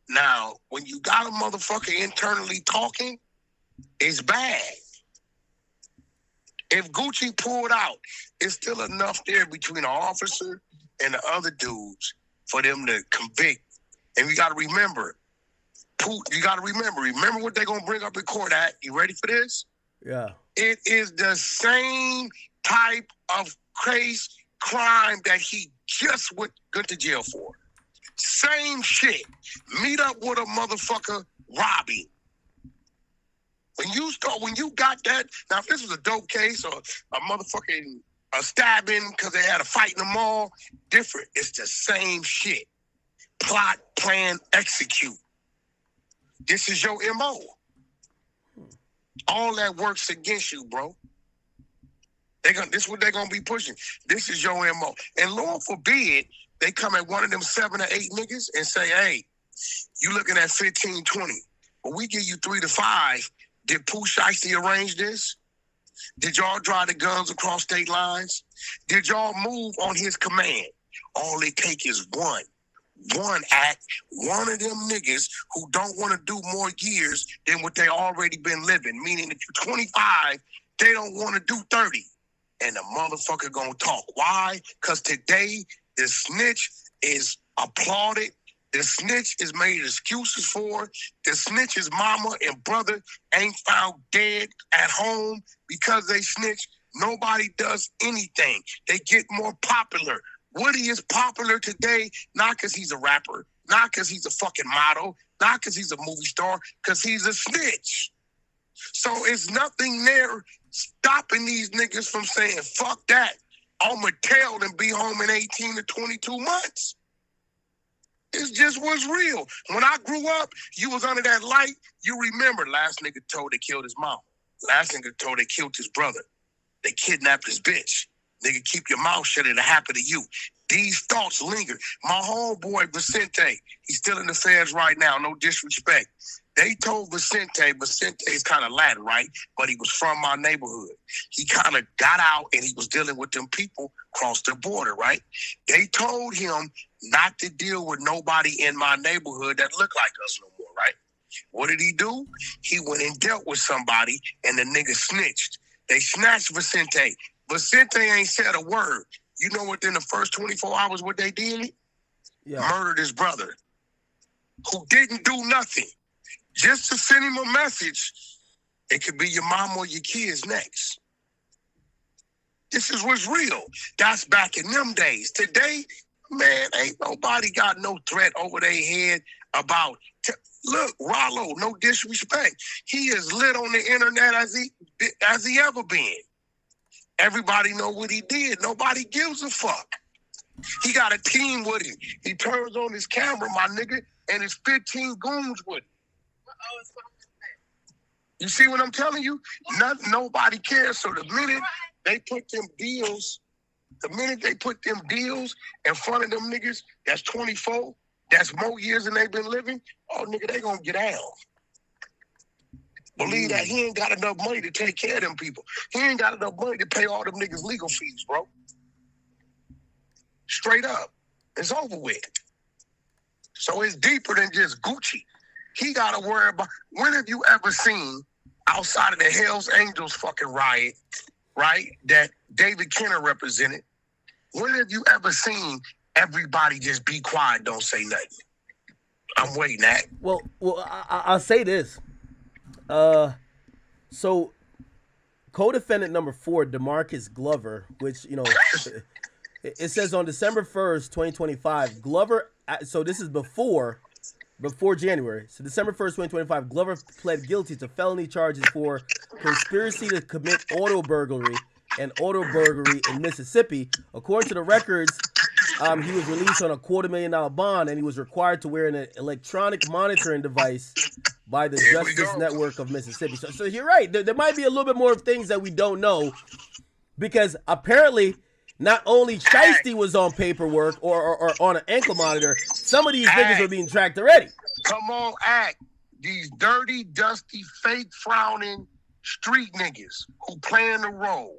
Now, when you got a motherfucker internally talking, it's bad. If Gucci pulled out, it's still enough there between the officer and the other dudes for them to convict. And you got to remember, remember what they're going to bring up in court at. You ready for this? Yeah. It is the same type of crazy crime that he just went to jail for. Same shit. Meet up with a motherfucker robbing. When you got that, now if this was a dope case or a motherfucking stabbing because they had a fight in the mall, different. It's the same shit. Plot, plan, execute. This is your MO. All that works against you, bro. This is what they're gonna be pushing. This is your MO. And Lord forbid, they come at one of them 7 or 8 niggas and say, hey, you looking at 15, 20. But we give you 3 to 5. Did Pooh Shiesty arrange this? Did y'all drive the guns across state lines? Did y'all move on his command? All they take is one act, one of them niggas who don't want to do more years than what they already been living. Meaning if you're 25, they don't want to do 30. And the motherfucker gonna talk. Why? Because today, the snitch is applauded. The snitch is made excuses for. The snitch's mama and brother ain't found dead at home because they snitch. Nobody does anything. They get more popular. Woody is popular today, not because he's a rapper, not because he's a fucking model, not because he's a movie star, because he's a snitch. So it's nothing there stopping these niggas from saying, fuck that. I'ma tell them be home in 18 to 22 months. It's just what's real. When I grew up, you was under that light. You remember last nigga told they killed his mom. Last nigga told they killed his brother. They kidnapped his bitch. Nigga, keep your mouth shut. It'll happen to you. These thoughts linger. My homeboy Vicente, he's still in the feds right now. No disrespect. They told Vicente's kind of Latin, right? But he was from my neighborhood. He kind of got out and he was dealing with them people across the border, right? They told him not to deal with nobody in my neighborhood that looked like us no more, right? What did he do? He went and dealt with somebody and the nigga snitched. They snatched Vicente. Vicente ain't said a word. You know within the first 24 hours what they did? Yeah. Murdered his brother, who didn't do nothing. Just to send him a message, it could be your mom or your kids next. This is what's real. That's back in them days. Today, man, ain't nobody got no threat over their head about... Look, Rollo, no disrespect. He is lit on the internet as he ever been. Everybody know what he did. Nobody gives a fuck. He got a team with him. He turns on his camera, my nigga, and it's 15 goons with him. You see what I'm telling you? Nobody cares. So the minute they put them deals in front of them niggas, that's 24, that's more years than they've been living, oh, nigga, they gonna get out. Believe that he ain't got enough money to take care of them people. He ain't got enough money to pay all them niggas legal fees, bro. Straight up. It's over with. So it's deeper than just Gucci. He got to worry about, when have you ever seen outside of the Hells Angels fucking riot, right, that David Kenner represented, when have you ever seen everybody just be quiet, don't say nothing? I'm waiting at. Well, I'll say this. So co-defendant number 4, DeMarcus Glover, which, you know, it says on December 1st, 2025, Glover, so this is before January. So December 1st, 2025, Glover pled guilty to felony charges for conspiracy to commit auto burglary and auto burglary in Mississippi. According to the records, he was released on a $250,000 bond, and he was required to wear an electronic monitoring device by the Justice Network of Mississippi. So you're right. There might be a little bit more things that we don't know, because apparently not only Shiesty was on paperwork or on an ankle monitor, some of these niggas were being tracked already. Come on, act. These dirty, dusty, fake, frowning street niggas who playing the role,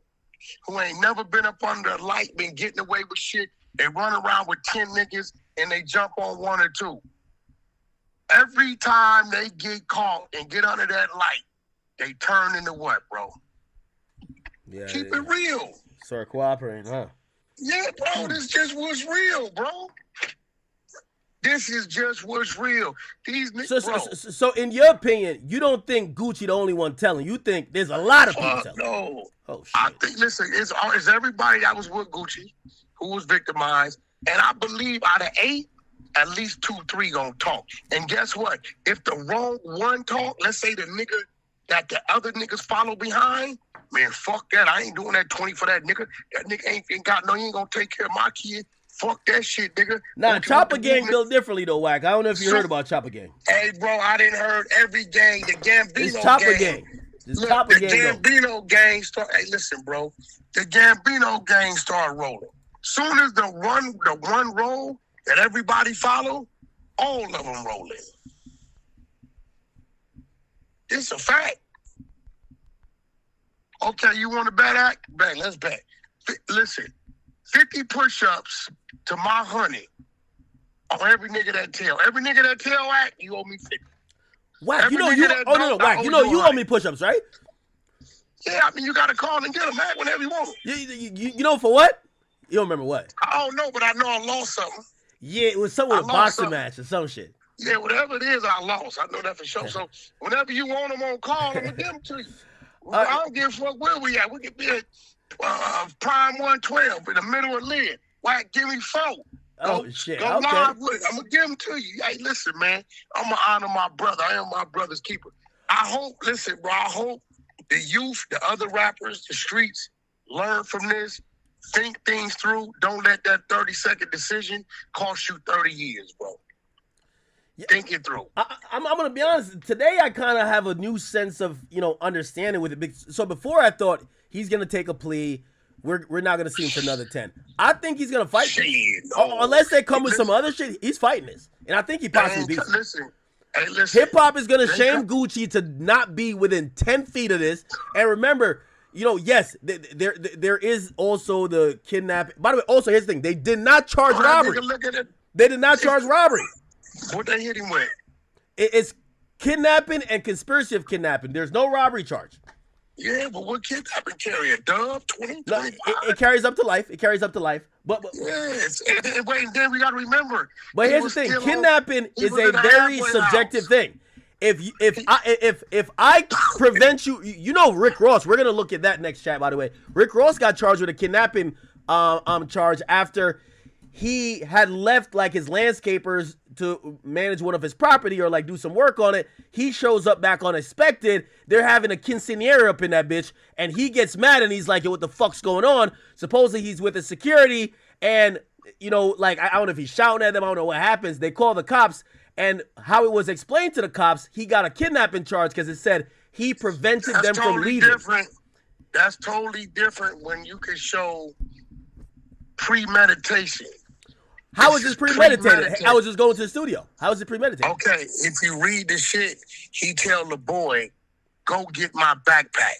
who ain't never been up under the light, been getting away with shit. They run around with 10 niggas and they jump on 1 or 2. Every time they get caught and get under that light, they turn into what, bro? Yeah, Keep it real. Start cooperating, huh? Yeah, bro, this just was real, bro. This is just what's real. These niggas, so in your opinion, you don't think Gucci the only one telling? You think there's a lot of people telling? No. Oh, shit. I think, listen, it's everybody that was with Gucci who was victimized. And I believe out of 8, at least 2, 3 gonna talk. And guess what? If the wrong one talk, let's say the nigga that the other niggas follow behind, man, fuck that. I ain't doing that 20 for that nigga. That nigga ain't got no, he ain't gonna take care of my kid. Fuck that shit, nigga. Nah, Chopper Gang built differently though, Wack. I don't know if you heard about Chopper Gang. Hey, bro, I didn't heard every gang. The Gambino it's Chopper gang. It's Chopper the Gang. Gambino gang start. Hey, listen, bro. The Gambino gang started rolling. Soon as the one roll that everybody follow, all of them rolling. It's a fact. Okay, you want to bet act? Bet, let's bet. Listen, 50 push-ups to my 100 on every nigga that tell. Every nigga that tell act, you owe me 50. Wack, you know you. Oh no, Wack, you know you owe me push-ups, right? Yeah, I mean you got to call and get them, man, whenever you want them. You know for what? You don't remember what? I don't know, but I know I lost something. Yeah, it was something with a boxing match or some shit. Yeah, whatever it is, I lost. I know that for sure. So whenever you want them on call, I'm gonna give them to you. I don't give a fuck where we at. We could be at Prime 112 in the middle of Lynn. Wack, give me 4. Oh, shit. Go Okay. live with it. I'm going to give them to you. Hey, listen, man. I'm going to honor my brother. I am my brother's keeper. I hope, listen, bro, I hope the youth, the other rappers, the streets learn from this, think things through. Don't let that 30-second decision cost you 30 years, bro. Yeah. Think it through. I'm going to be honest. Today, I kind of have a new sense of, understanding with it. So before I thought he's going to take a plea. We're not going to see him for another 10. I think he's going to fight this. Unless they come with some other shit, he's fighting this. And I think he possibly beats listen. Hip-hop is going to shame Gucci to not be within 10 feet of this. And remember, yes, there is also the kidnapping. By the way, also, here's the thing. They did not charge robbery. They did not charge robbery. What they hit him with? It's kidnapping and conspiracy of kidnapping. There's no robbery charge. Yeah, but what kidnapping carry a dub 20? No, it carries up to life. It carries up to life. But yes, and wait, then we got to remember. But here's the thing: kidnapping is a very subjective thing. If I prevent you, Rick Ross. We're gonna look at that next chat. By the way, Rick Ross got charged with a kidnapping charge after he had left like his landscapers to manage one of his property or like do some work on it. He shows up back unexpected. They're having a quinceañera up in that bitch, and he gets mad and he's like, "Yo, what the fuck's going on?" Supposedly he's with the security, and I don't know if he's shouting at them. I don't know what happens. They call the cops, and how it was explained to the cops, he got a kidnapping charge because it said he prevented them from leaving. That's totally different when you can show premeditation. How is this premeditated? I was just going to the studio. How is it premeditated? Okay, if you read the shit, he tell the boy, go get my backpack.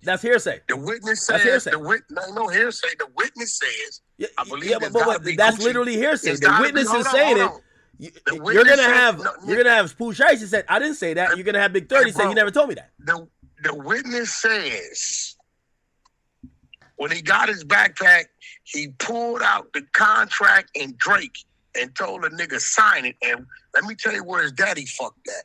That's hearsay. The witness That's says, hearsay. no hearsay. The witness says, Yeah, I believe yeah, but that's literally hearsay. The witness is saying it. You're gonna have Pooh Shiesty said, I didn't say that. You're gonna have Big 30 say, you never told me that. The witness says when he got his backpack, he pulled out the contract and Drake and told the nigga sign it. And let me tell you where his daddy fucked that.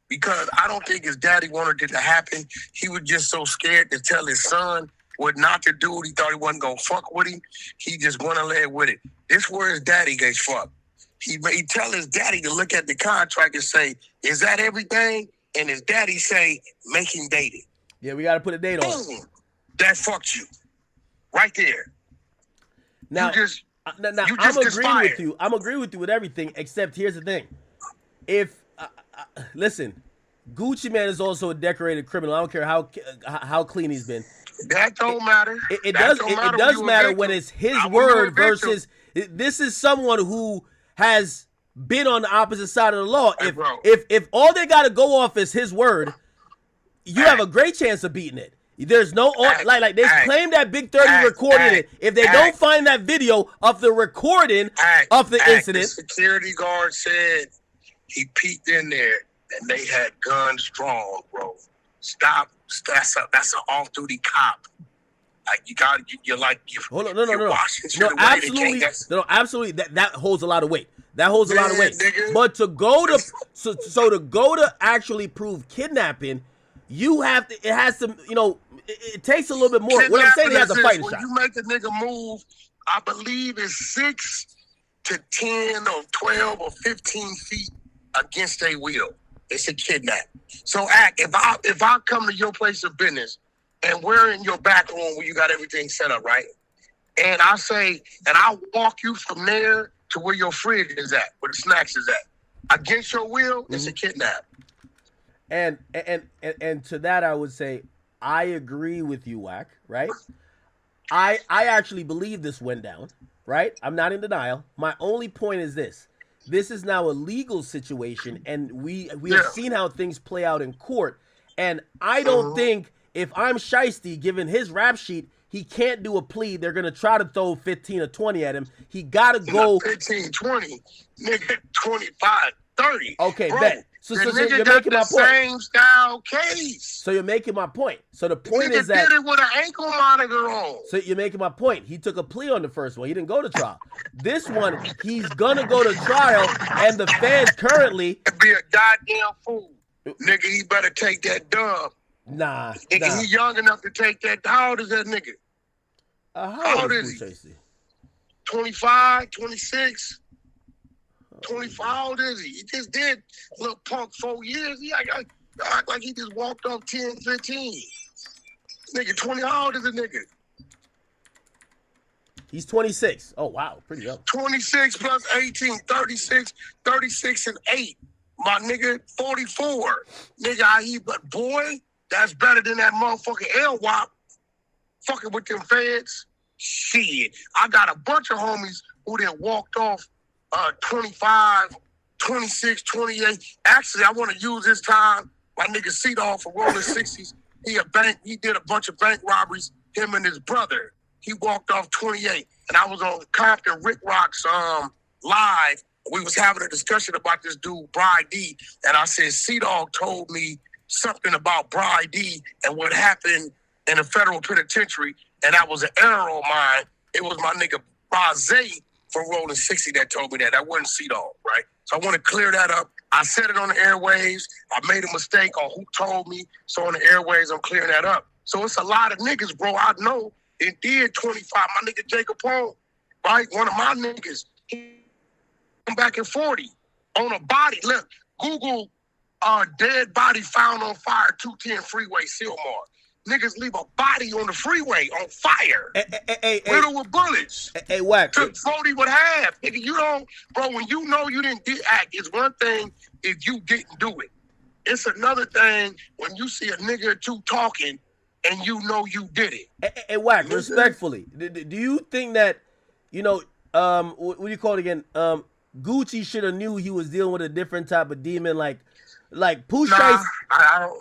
Because I don't think his daddy wanted it to happen. He was just so scared to tell his son what not to do. He thought he wasn't gonna fuck with him. He just went ahead with it. This where his daddy gets fucked. He tell his daddy to look at the contract and say, "Is that everything?" And his daddy say, "Make him date it." Yeah, we got to put a date on it. Boom. That fucked you, right there. Now, you just I'm agreeing with you. I'm agreeing with you with everything, except here's the thing. If listen, Gucci Man is also a decorated criminal. I don't care how clean he's been. That don't matter. It does matter when it's his word versus this is someone who has been on the opposite side of the law. If all they got to go off is his word, you have a great chance of beating it. There's no like they claim that Big 30 recorded it. If they don't find that video of the recording of the incident, the security guard said he peeked in there and they had guns drawn, bro. Stop. That's an off-duty cop. Like you're like hold on, no, absolutely. That holds a lot of weight. That holds a lot of weight. Nigga. But to go to to go to actually prove kidnapping, you have to. It has to. It takes a little bit more. What I'm saying, he has a fighting shot. When you make a nigga move, I believe it's 6 to 10 or 12 or 15 feet against their will. It's a kidnap. So, if I come to your place of business and we're in your back room where you got everything set up, right? And I say, and I walk you from there to where your fridge is at, where the snacks is at. Against your will, it's a kidnap. And to that, I would say, I agree with you, Wack, right? I actually believe this went down, right? I'm not in denial. My only point is this. This is now a legal situation, and we have seen how things play out in court. And I don't think if I'm Shiesty, given his rap sheet, he can't do a plea. They're going to try to throw 15 or 20 at him. He got to go. 15, 20, nigga, 25, 30. Okay, bro, bet. So you're making my point. Same style case. So you're making my point. So the point is that did it with an ankle monitor on. So you're making my point. He took a plea on the first one. He didn't go to trial. This one, he's gonna go to trial, and the fans currently be a goddamn fool. Nigga, he better take that dub. Nah. He young enough to take that. How old is that nigga? How old is he? 25, 26. 25, how old is he? He just did little punk 4 years. He act like he just walked off 10, 15. Nigga, 20, how old is a nigga? He's 26. Oh, wow, pretty young. 26 plus 18, 36, 36 and 8. My nigga, 44. Nigga, but boy, that's better than that motherfucking L-Wop fucking with them feds. Shit, I got a bunch of homies who then walked off 25, 26, 28. Actually, I want to use this time. My nigga Cedar for rolling 60s. He did a bunch of bank robberies. Him and his brother. He walked off 28. And I was on Compton Rick Rock's live. We was having a discussion about this dude, Bri D. And I said, Cedar told me something about Bri D and what happened in the federal penitentiary. And that was an error on mine. It was my nigga Brazé from Rolling 60 that told me that. I wasn't Cedar, right? So I want to clear that up. I said it on the airwaves. I made a mistake on who told me. So on the airwaves, I'm clearing that up. So it's a lot of niggas, bro. I know it did 25. My nigga Jacob Pone, right? One of my niggas. He come back in 40 on a body. Look, Google dead body found on fire, 210 freeway, Silmar. Niggas leave a body on the freeway on fire. Riddled with bullets. Hey, Wack. Took 40 with half. Nigga, you don't, bro, when you know you didn't act, it's one thing if you didn't do it. It's another thing when you see a nigga or two talking and you know you did it. Hey, Wack, respectfully, do you think that, what do you call it again? Gucci should have knew he was dealing with a different type of demon, like Pooh Shiesty. I don't.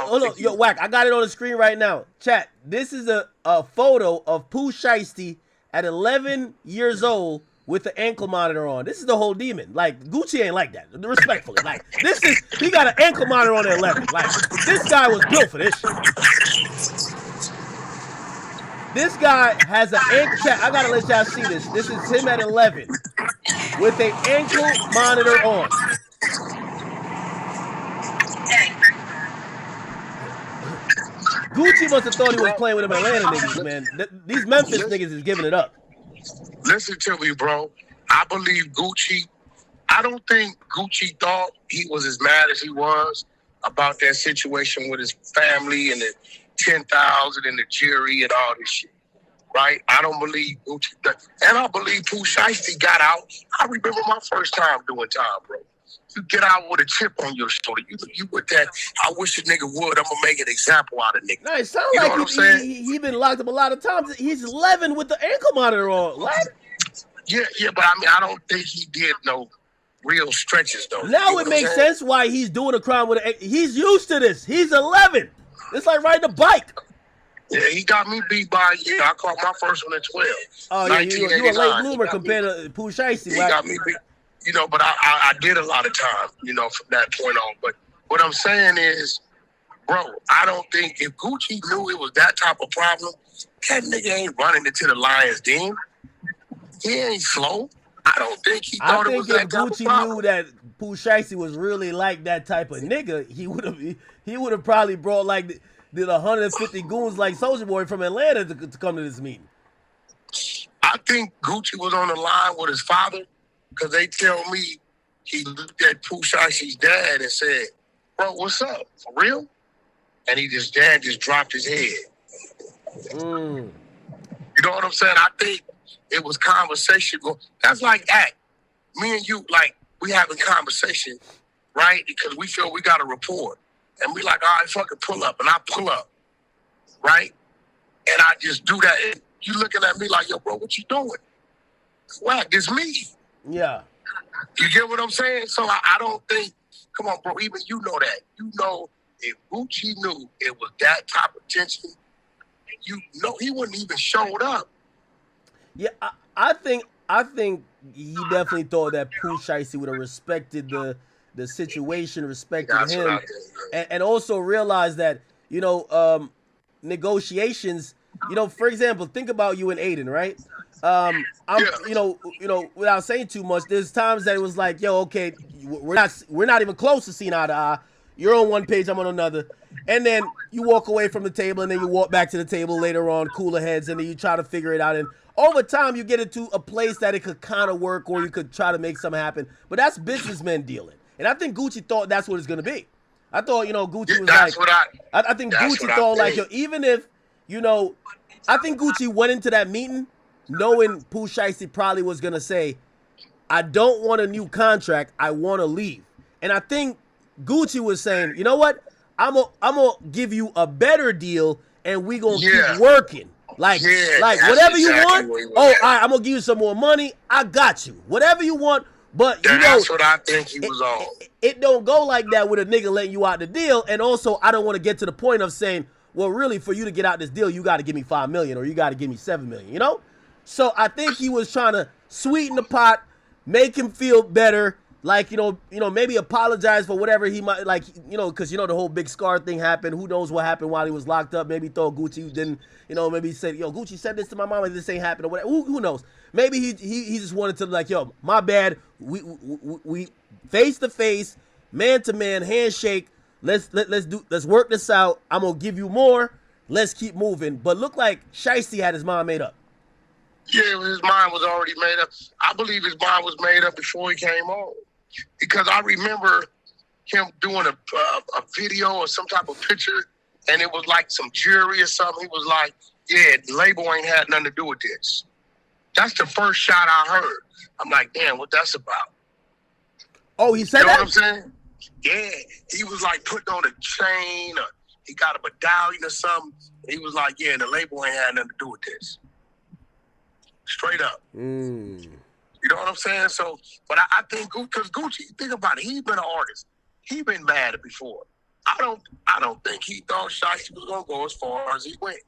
Hold on, yo, Wack, I got it on the screen right now. Chat. This is a photo of Pooh Shiesty at 11 years old with the ankle monitor on. This is the whole demon. Like, Gucci ain't like that. Respectfully. Like, he got an ankle monitor on at 11. Like, this guy was built for this shit. This guy has an ankle, chat. I gotta let y'all see this. This is him at 11 with an ankle monitor on. Gucci must have thought he was playing with them Atlanta niggas, man. These Memphis niggas is giving it up. Listen to me, bro. I believe Gucci. I don't think Gucci thought he was as mad as he was about that situation with his family and the 10,000 and the jury and all this shit. Right? I don't believe Gucci. And I believe Pooh Shiesty got out. I remember my first time doing time, bro. You get out with a chip on your shoulder. You with that, I wish a nigga would. I'm going to make an example out of nigga. No, it sounds like he been locked up a lot of times. He's 11 with the ankle monitor on. What? Yeah, but I mean, I don't think he did no real stretches, though. Now it makes sense why he's doing a crime with a... He's used to this. He's 11. It's like riding a bike. Yeah, he got me beat by a year. I caught my first one at 12. Oh, yeah, you a late bloomer compared to Pooh Shiesty, right? He got me beat. But I did a lot of time, from that point on. But what I'm saying is, bro, I don't think if Gucci knew it was that type of problem, that nigga ain't running into the Lions Den. He ain't slow. I don't think he thought it was that type of problem. I think if Gucci knew that Pooh Shiesty was really like that type of nigga, he would have probably brought like the 150 goons like Soulja Boy from Atlanta to come to this meeting. I think Gucci was on the line with his father. Because they tell me he looked at Pooh Shiesty's dad and said, bro, what's up? For real? And his dad just dropped his head. You know what I'm saying? I think it was conversation. That's like AKT. Me and you, like, we having conversation, right? Because we feel we got a report. And we like, all right, fucking pull up. And I pull up, right? And I just do that. And you looking at me like, yo, bro, what you doing? Wack, it's me. Yeah. You get what I'm saying? So I don't think, come on, bro, even you know that. You know, if Gucci knew it was that type of tension, he wouldn't even showed up. Yeah, I think he definitely thought that Pooh Shiesty would have respected the situation, respected him, and also realized that, negotiations, for example, think about you and Aiden, right? Without saying too much, there's times that it was like, yo, okay, we're not even close to seeing eye to eye. You're on one page, I'm on another. And then you walk away from the table and then you walk back to the table later on, cooler heads, and then you try to figure it out. And over time, you get into a place that it could kind of work or you could try to make something happen. But that's businessmen dealing. And I think Gucci thought that's what it's going to be. I thought, Gucci was like, I think Gucci thought like, yo, even if, I think Gucci went into that meeting knowing Pooh Shiesty probably was going to say, I don't want a new contract. I want to leave. And I think Gucci was saying, you know what? I'm gonna give you a better deal and we going to keep working. Like whatever you want. All right, I'm going to give you some more money. I got you. Whatever you want. But, that's what I think he was on. It don't go like that with a nigga letting you out the deal. And also, I don't want to get to the point of saying, well, really, for you to get out this deal, you got to give me $5 million or you got to give me $7 million, So I think he was trying to sweeten the pot, make him feel better, like, maybe apologize for whatever he might, like, because, the whole Big Scar thing happened. Who knows what happened while he was locked up? Maybe thought Gucci didn't, maybe he said, yo, Gucci said this to my mama, this ain't happened or whatever. Who knows? Maybe he just wanted to, like, yo, my bad. We face to face, man to man, handshake. Let's work this out. I'm gonna give you more. Let's keep moving. But look like Shiesty had his mind made up. Yeah, his mind was already made up. I believe his mind was made up before he came on. Because I remember him doing a video or some type of picture, and it was like some jury or something. He was like, yeah, the label ain't had nothing to do with this. That's the first shot I heard. I'm like, damn, what that's about? Oh, he said that? You know what I'm saying? Yeah. He was like putting on a chain or he got a medallion or something. He was like, yeah, the label ain't had nothing to do with this. Straight up. You know what I'm saying? So, but I think, because Gucci, think about it, he's been an artist. He's been mad before. I don't think he thought Shiesty was gonna go as far as he went.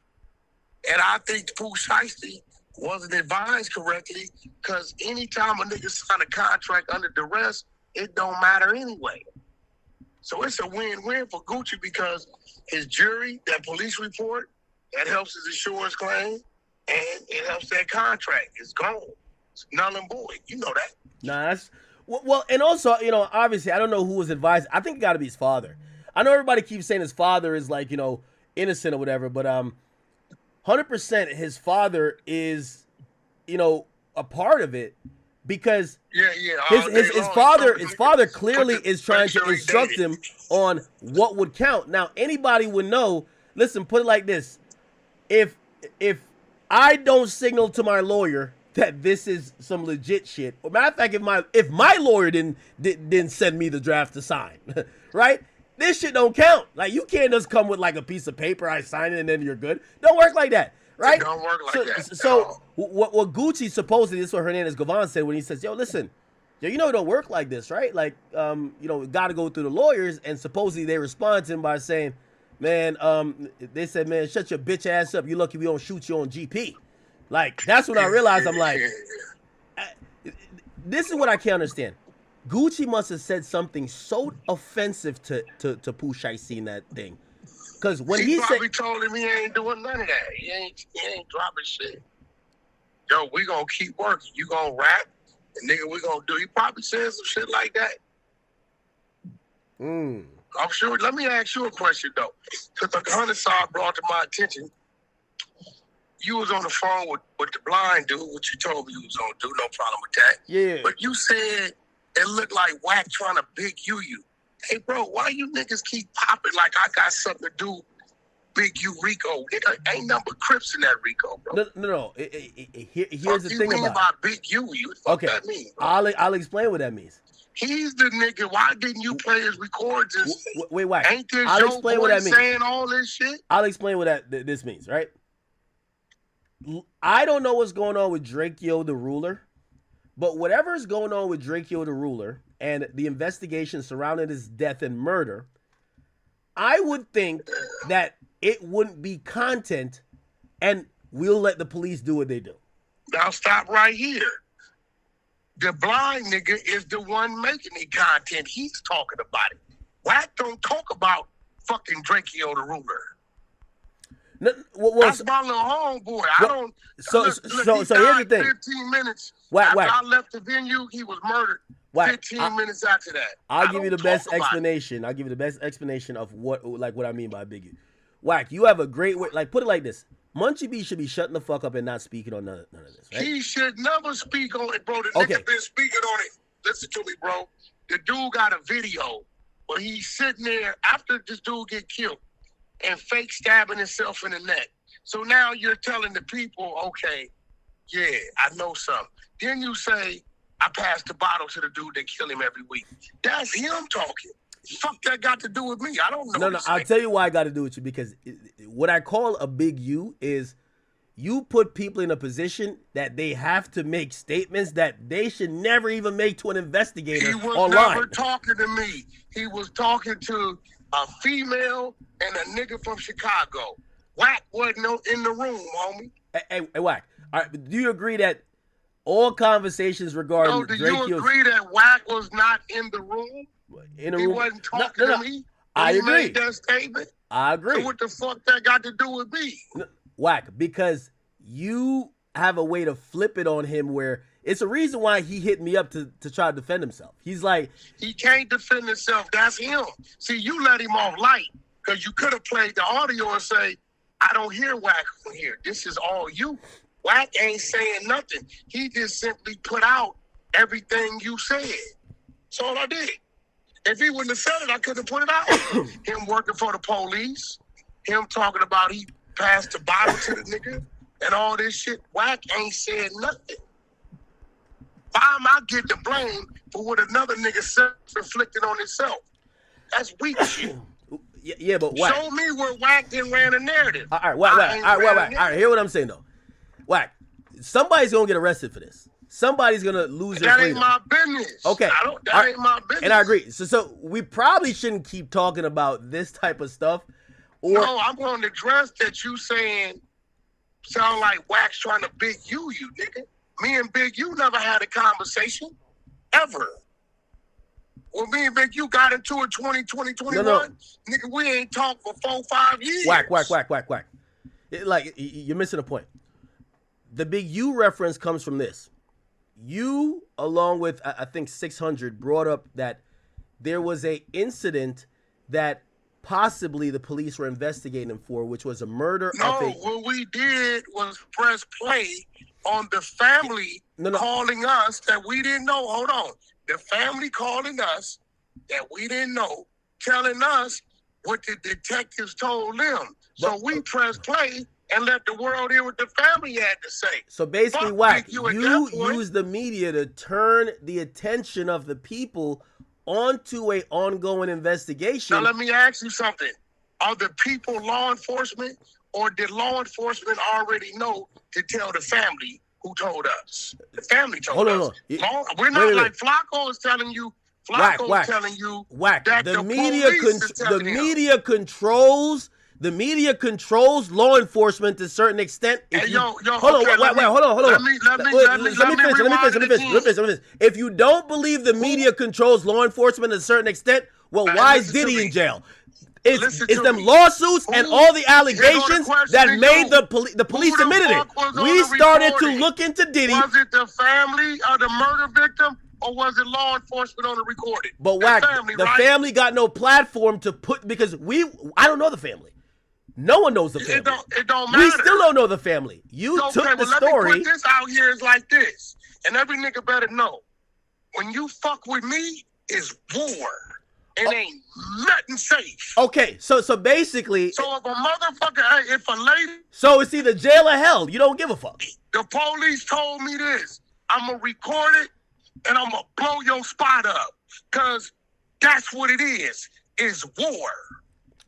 And I think Pooh Shiesty wasn't advised correctly, because anytime a nigga sign a contract under duress, it don't matter anyway. So it's a win-win for Gucci, because his jury, that police report, that helps his insurance claim, and it helps that contract. It's gone. It's null and void. You know that. Nah, that's well, and also, you know, obviously, I don't know who was advised. I think it got to be his father. I know everybody keeps saying his father is like, you know, innocent or whatever, but 100% his father is, you know, a part of it, because his father clearly is trying to instruct him on what would count. Now, anybody would know. Listen, put it like this: if I don't signal to my lawyer that this is some legit shit, or matter of fact, if my lawyer didn't send me the draft to sign, right? This shit don't count. Like, you can't just come with like a piece of paper, I sign it, and then you're good. Don't work like that, right? It don't work like that. So what Gucci supposedly, this is what Hernandez Gavan said when he says, yo, listen, yo, you know it don't work like this, right? Like, you know, got to go through the lawyers, and supposedly they respond to him by saying, man, they said, man, shut your bitch ass up. You lucky we don't shoot you on GP. Like, that's when I realized, I'm like, this is what I can't understand. Gucci must have said something so offensive to Pooh Shiesty in that thing. Because when he probably told him he ain't doing none of that. He ain't dropping shit. Yo, we gonna keep working. You gonna rap, and nigga, we gonna do. He probably said some shit like that. I'm sure. Let me ask you a question though, because the homicide brought to my attention. You was on the phone with the blind dude, which you told me you was gonna do. No problem with that. Yeah. But you said it looked like Wack trying to big you. Hey, bro, why you niggas keep popping like I got something to do? Big you Rico. Nigga, ain't nothing but Crips in that Rico, bro. No. Here's the thing about by big you. Fuck okay. That mean, bro? I'll explain what that means. He's the nigga. Why didn't you play his records? Wait, Wack. Ain't this I'll your explain boy what that means. Saying all this shit? I'll explain what this means, right? I don't know what's going on with Drakeo the Ruler, but whatever's going on with Drakeo the Ruler and the investigation surrounding his death and murder, I would think that it wouldn't be content, and we'll let the police do what they do. Now stop right here. The blind nigga is the one making the content. He's talking about it. Wack don't talk about fucking Drakeo the Ruler. No, that's my little homeboy. I don't. So here's the thing. 15 minutes Wack. after I left the venue, he was murdered. Wack, 15 minutes after that. I'll give you the best explanation. I'll give you the best explanation of what I mean by Biggie. Wack, you have a great way. Like, put it like this: Munchie B should be shutting the fuck up and not speaking on none of this. Right? He should never speak on it, bro. The nigga been speaking on it. Listen to me, bro. The dude got a video where he's sitting there after this dude get killed and fake stabbing himself in the neck. So now you're telling the people, okay, yeah, I know something. Then you say, I passed the bottle to the dude that kill him every week. That's him talking. Fuck that got to do with me. I don't know. No, I'll tell you why I got to do with you, because what I call a big you is you put people in a position that they have to make statements that they should never even make to an investigator online. He was never talking to me. He was talking to a female and a nigga from Chicago. Wack wasn't in the room, homie. Hey, Wack. All right, do you agree that all conversations regarding do you agree that Wack was not in the room? He wasn't talking to me. I agree. Made that statement. I agree. So what the fuck that got to do with me? Wack, because you have a way to flip it on him where it's a reason why he hit me up to try to defend himself. He's like, he can't defend himself. That's him. See, you let him off light because you could have played the audio and say, I don't hear Wack from here. This is all you. Wack ain't saying nothing. He just simply put out everything you said. That's all I did. If he wouldn't have said it, I could have put it out. Him working for the police, him talking about he passed the bottle to the nigga and all this shit. Wack ain't said nothing. Why am I getting the blame for what another nigga self-inflicted on himself? That's weak shit. Yeah, but Wack. Show me where Wack then ran a narrative. All right, Wack. All right, hear what I'm saying though. Wack, somebody's gonna get arrested for this. somebody's gonna lose their That freedom. ain't my business. Okay, That ain't my business. And I agree. So we probably shouldn't keep talking about this type of stuff. Or no, I'm going to address that you saying sound like Wack's trying to big you nigga. Me and Big U never had a conversation ever. When me and Big U got into it 2021, nigga, we ain't talked for 4-5 years. Wack. You're missing a point. The Big U reference comes from this. You, along with, I think, 600, brought up that there was a incident that possibly the police were investigating for, which was a murder of a... what we did was press play on the family calling us that we didn't know. Hold on. The family calling us that we didn't know, telling us what the detectives told them. So we press play and let the world hear what the family had to say. So basically, Wack, you use the media to turn the attention of the people onto a ongoing investigation. Now let me ask you something. Are the people law enforcement, or did law enforcement already know to tell the family who told us? The family told us. We're not like Flacco is telling you. Flacco is telling you that the media controls law enforcement to a certain extent. Let me finish. If you don't believe the media controls law enforcement to a certain extent, well, why is Diddy in jail? It's them lawsuits and all the allegations that made the police admitted it. We started to look into Diddy. Was it the family of the murder victim, or was it law enforcement on the recording? But Wack, the family got no platform to put, because I don't know the family. No one knows the family. It don't matter. We still don't know the family. You took the story. Let me put this out here is like this, and every nigga better know. When you fuck with me, it's war. It ain't nothing safe. Okay, so basically. So if a motherfucker, if a lady. So it's either jail or hell. You don't give a fuck. The police told me this. I'm going to record it and I'm going to blow your spot up. Because that's what it is war.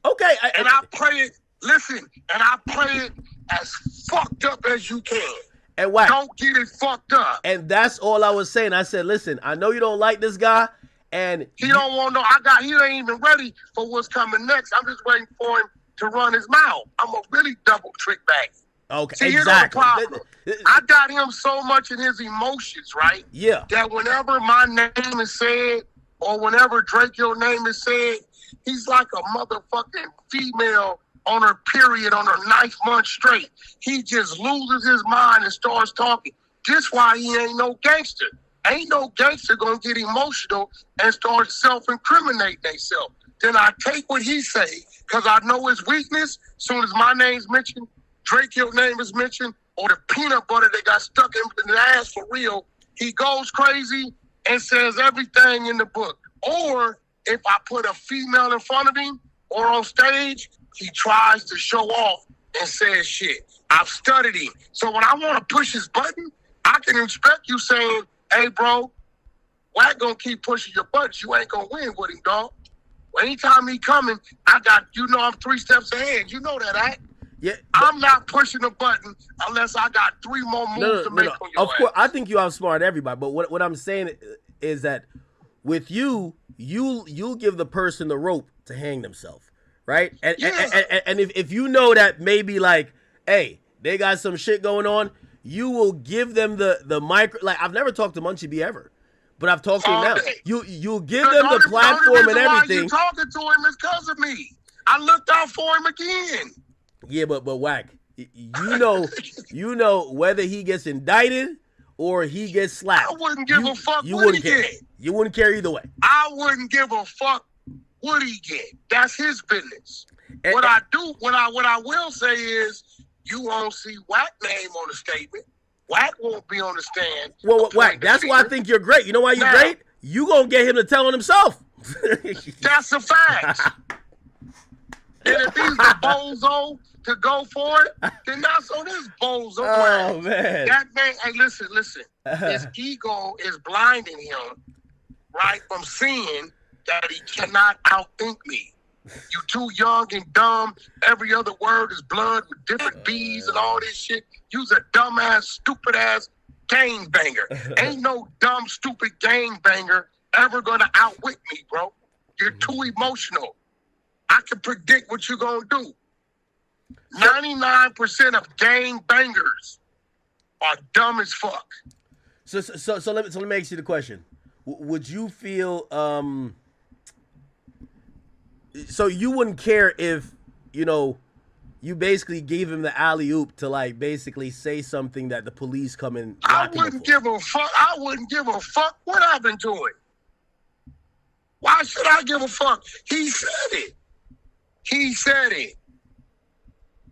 Okay. I play it, listen, and I play it as fucked up as you can. And Wack, don't get it fucked up. And that's all I was saying. I said, listen, I know you don't like this guy. And he don't want no. He ain't even ready for what's coming next. I'm just waiting for him to run his mouth. I'm a really double trick bag. Okay, see, exactly. I got him so much in his emotions, right? Yeah. That whenever my name is said, or whenever Drakeo name is said, he's like a motherfucking female on her period on her 9th month straight. He just loses his mind and starts talking. That's why he ain't no gangster. Ain't no gangster gonna get emotional and start self-incriminating themselves. Then I take what he say, because I know his weakness. Soon as my name's mentioned, Drake's name is mentioned, or the peanut butter that got stuck in the ass for real, he goes crazy and says everything in the book. Or if I put a female in front of him or on stage, he tries to show off and says shit. I've studied him. So when I want to push his button, I can expect you saying, hey, bro, Wack gonna keep pushing your buttons. You ain't gonna win with him, dog. Anytime he coming, I'm 3 steps ahead. You know that, right? Yeah. I'm not pushing the button unless I got 3 more moves to make on your Of course, I think you outsmart everybody. But what I'm saying is that with you'll give the person the rope to hang themselves, right? And if you know that maybe like, hey, they got some shit going on, you will give them the micro. Like, I've never talked to Munchie B ever, but I've talked to him now. You'll give them the platform and everything. You talking to him is because of me. I looked out for him again. Yeah, but Wack, you know whether he gets indicted or he gets slapped. I wouldn't give a fuck what he get. You wouldn't care either way. I wouldn't give a fuck what he get. That's his business. What I will say is, you won't see Wack name on the statement. Wack won't be on the stand. Well, Wack, that's why I think you're great. You know why you're great? You gonna get him to tell on himself. That's a fact. And if he's the bozo to go for it, then that's on his bozo. Oh, man. That man, hey, listen. His ego is blinding him, right, from seeing that he cannot outthink me. You too young and dumb. Every other word is blood with different B's and all this shit. You's a dumbass, stupid ass Gangbanger. Ain't no dumb, stupid gangbanger ever gonna outwit me, bro. You're too emotional. I can predict what you're gonna do. 99% of gangbangers are dumb as fuck. So let me ask you the question. Would you feel so you wouldn't care if, you know, you basically gave him the alley-oop to like basically say something that the police come and I wouldn't give a fuck. I wouldn't give a fuck what I've been doing. Why should I give a fuck? He said it. He said it.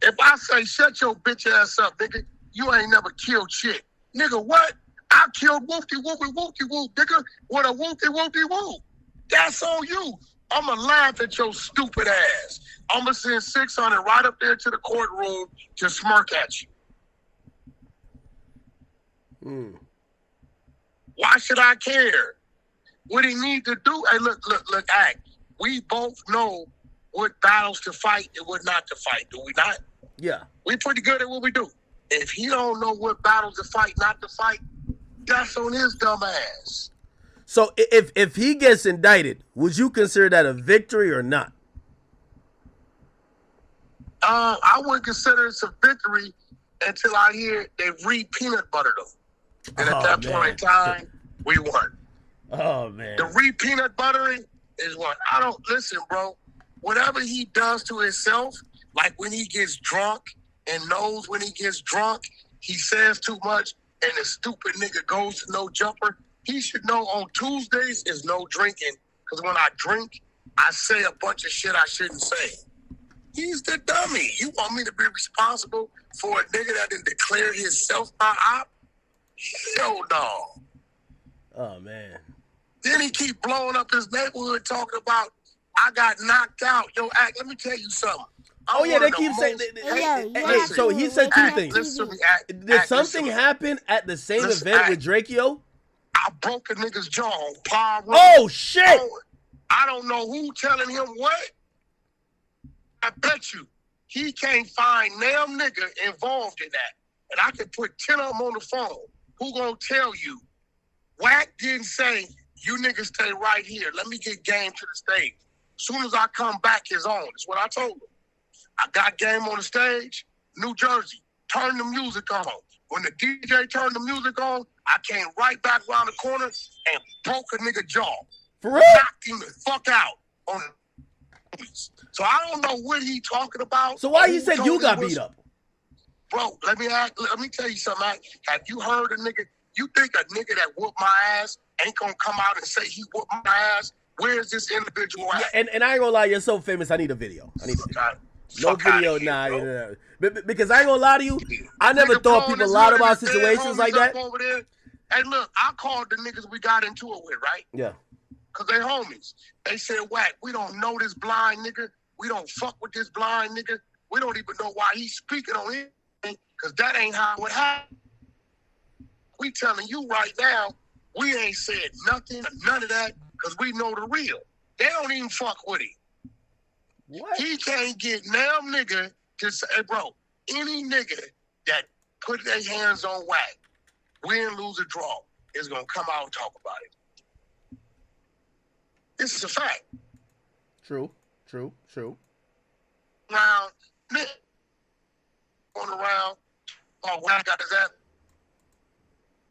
If I say, shut your bitch ass up, nigga, you ain't never killed shit. Nigga, what? I killed whoopty whoopty whoopty whoop, nigga, with a whoopty whoopty whoop. That's on you. I'ma laugh at your stupid ass. I'ma send 600 right up there to the courtroom to smirk at you. Why should I care? What he need to do? Hey, look, Act. We both know what battles to fight and what not to fight, do we not? Yeah. We pretty good at what we do. If he don't know what battles to fight, not to fight, that's on his dumb ass. So if he gets indicted, would you consider that a victory or not? I wouldn't consider it a victory until I hear they re-peanut buttered them. And at that point in time, we won. Oh, man. The re-peanut buttering is what. I don't, listen, bro. Whatever he does to himself, like when he gets drunk and knows when he gets drunk, he says too much and the stupid nigga goes to no jumper, he should know on Tuesdays is no drinking. Because when I drink, I say a bunch of shit I shouldn't say. He's the dummy. You want me to be responsible for a nigga that didn't declare himself my op? Hell no. Oh, man. Then he keep blowing up his neighborhood talking about, I got knocked out. Yo, Act, let me tell you something. They keep saying. Hey, so he said two things. Listen to me, Did something happen at the same event with Drakeo? I broke a nigga's jaw on Pooh. Oh, shit. I don't know who telling him what. I bet you he can't find damn nigga involved in that. And I can put 10 of them on the phone. Who gonna tell you? Wack didn't say, you niggas stay right here. Let me get game to the stage. As soon as I come back, it's on. That's what I told him. I got game on the stage, New Jersey. Turn the music on. When the DJ turned the music on, I came right back around the corner and broke a nigga jaw. For real? Knocked him the fuck out on the. So I don't know what he talking about. So why you said you got beat up? Bro, let me tell you something. Have you heard a nigga? You think a nigga that whooped my ass ain't gonna come out and say he whooped my ass? Where's this individual at? And I ain't gonna lie, you're so famous. I need a video. No video, nah. Because I ain't gonna lie to you, I never thought people lied about situations like that. Hey, look, I called the niggas we got into it with, right? Yeah. because they homies. They said, Wack, we don't know this blind nigga. We don't fuck with this blind nigga. We don't even know why he's speaking on him, because that ain't how it happened. We telling you right now, we ain't said nothing, none of that, because we know the real. They don't even fuck with him. What? He can't get damn nigga to say, hey, bro, any nigga that put their hands on Wack, win, lose, or draw, is going to come out and talk about it. This is a fact. True. Now, nigga, going around, oh, Wack got his ass.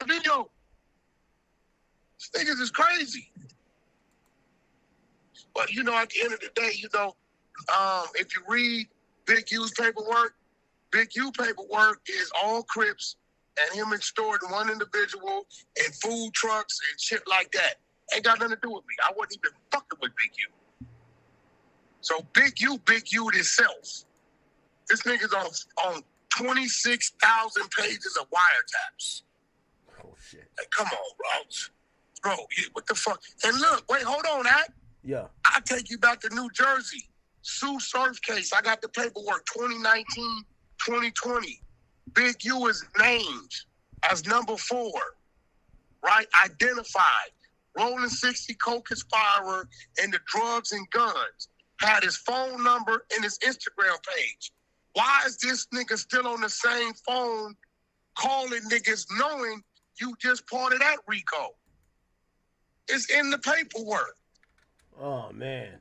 Video. These niggas is crazy. But, you know, at the end of the day, you know, if you read Big U's paperwork, Big U paperwork is all Crips and him extorting one individual and food trucks and shit like that. Ain't got nothing to do with me. I wasn't even fucking with Big U. So Big U himself. This nigga's on 26,000 pages of wiretaps. Oh, shit. Like, come on, bro. Bro, what the fuck? And look, wait, hold on, Act. Yeah. I take you back to New Jersey. Sue Surf case. I got the paperwork, 2019, 2020. Big U is named as number 4, right? Identified. Rolling 60 co-conspirator and the drugs and guns. Had his phone number and his Instagram page. Why is this nigga still on the same phone calling niggas knowing You just part of that RICO. It's in the paperwork. Oh man.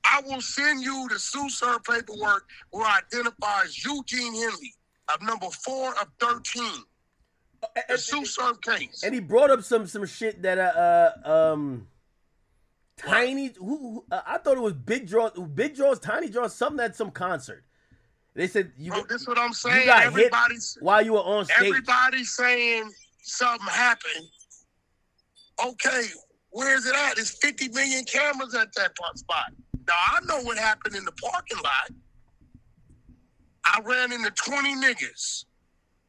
I will send you the SUSER paperwork where it identifies Eugene Henley of number 4 of 13. The SUSER case. And he brought up some shit that Tiny, I thought it was Big Draws, Tiny Draws, something at some concert. They said this is what I'm saying. You got hit Everybody's while you were on stage. Everybody's saying something happened. Okay, where's it at? There's 50 million cameras at that spot. Now I know what happened in the parking lot. I ran into 20 niggas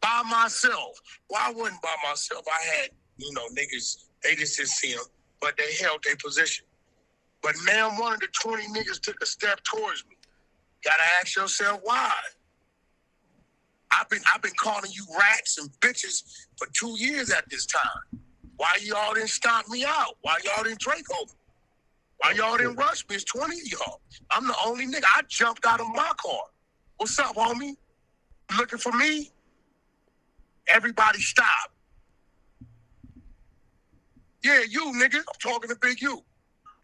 by myself. Well, I wasn't by myself. I had, niggas, they just didn't see them, but they held their position. But now one of the 20 niggas took a step towards me. Gotta ask yourself why. I've been calling you rats and bitches for 2 years at this time. Why y'all didn't stop me out? Why y'all didn't Drakeo me? Why y'all didn't rush me? It's 20 of y'all. I'm the only nigga. I jumped out of my car. What's up, homie? You looking for me? Everybody stop. Yeah, you, nigga. I'm talking to Big U.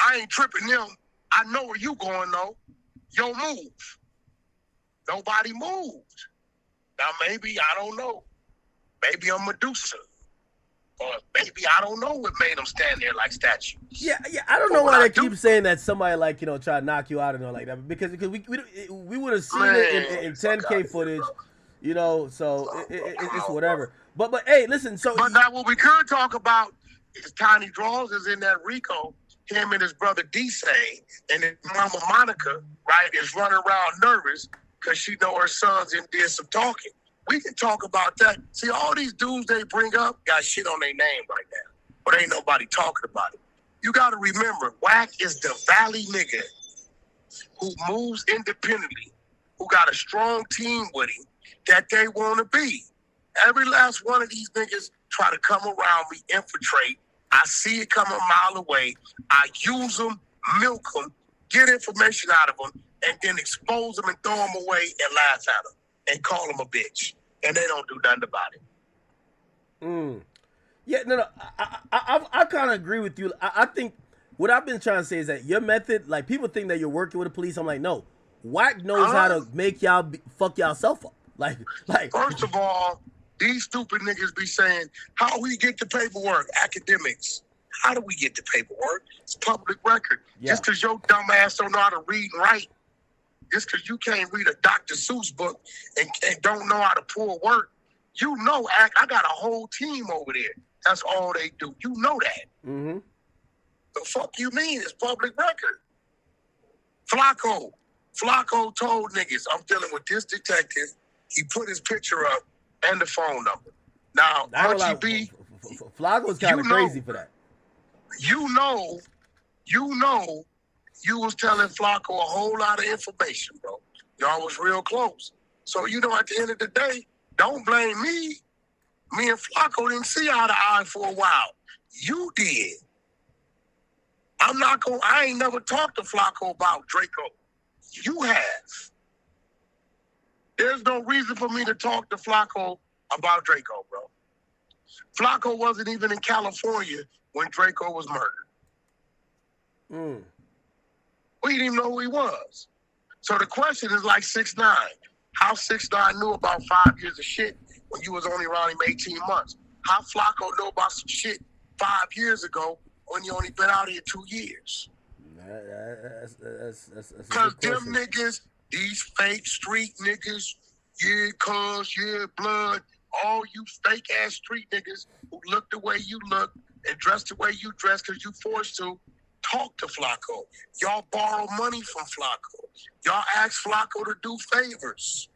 I ain't tripping them. I know where you going, though. Yo, move. Nobody moved. Now, maybe, I don't know. Maybe I'm Medusa. Or maybe I don't know what made them stand there like statues. Yeah. I don't know why they keep saying that somebody try to knock you out and all like that because we would have seen it in 10K footage, So it's whatever. But hey, listen. So but now what we could talk about is Tiny Draws is in that RICO. Him and his brother D-Say and his mama Monica, right, is running around nervous because she know her sons and did some talking. We can talk about that. See, all these dudes they bring up got shit on their name right now, but ain't nobody talking about it. You got to remember, Wack is the valley nigga who moves independently, who got a strong team with him that they want to be. Every last one of these niggas try to come around me, infiltrate. I see it coming a mile away. I use them, milk them, get information out of them, and then expose them and throw them away and laugh at them and call them a bitch. And they don't do nothing about it. Yeah, no. I kind of agree with you. I think what I've been trying to say is that your method, like people think that you're working with the police. I'm like, no. Wack knows how to make y'all fuck y'allself up. Like. First of all, these stupid niggas be saying, how we get the paperwork? Akademiks. How do we get the paperwork? It's public record. Yeah. Just because your dumb ass don't know how to read and write, just because you can't read a Dr. Seuss book and don't know how to pull work, I got a whole team over there. That's all they do. You know that. Mm-hmm. The fuck you mean? It's public record. Flacco told niggas, I'm dealing with this detective. He put his picture up and the phone number. Now, RGB, Flacco's kind of crazy for that. You was telling Flacco a whole lot of information, bro. Y'all was real close. So, at the end of the day, don't blame me. Me and Flacco didn't see eye to eye for a while. You did. I ain't never talked to Flacco about Drakeo. You have. There's no reason for me to talk to Flacco about Drakeo, bro. Flacco wasn't even in California when Drakeo was murdered. We didn't even know who he was. So the question is like 6ix9ine. How 6ix9ine knew about 5 years of shit when you was only around him 18 months? How Flacco know about some shit 5 years ago when you only been out here 2 years? That's because them niggas, these fake street niggas, blood, all you fake ass street niggas who look the way you look and dress the way you dress because you forced to, talk to Flacco. Y'all borrow money from Flacco. Y'all ask Flacco to do favors.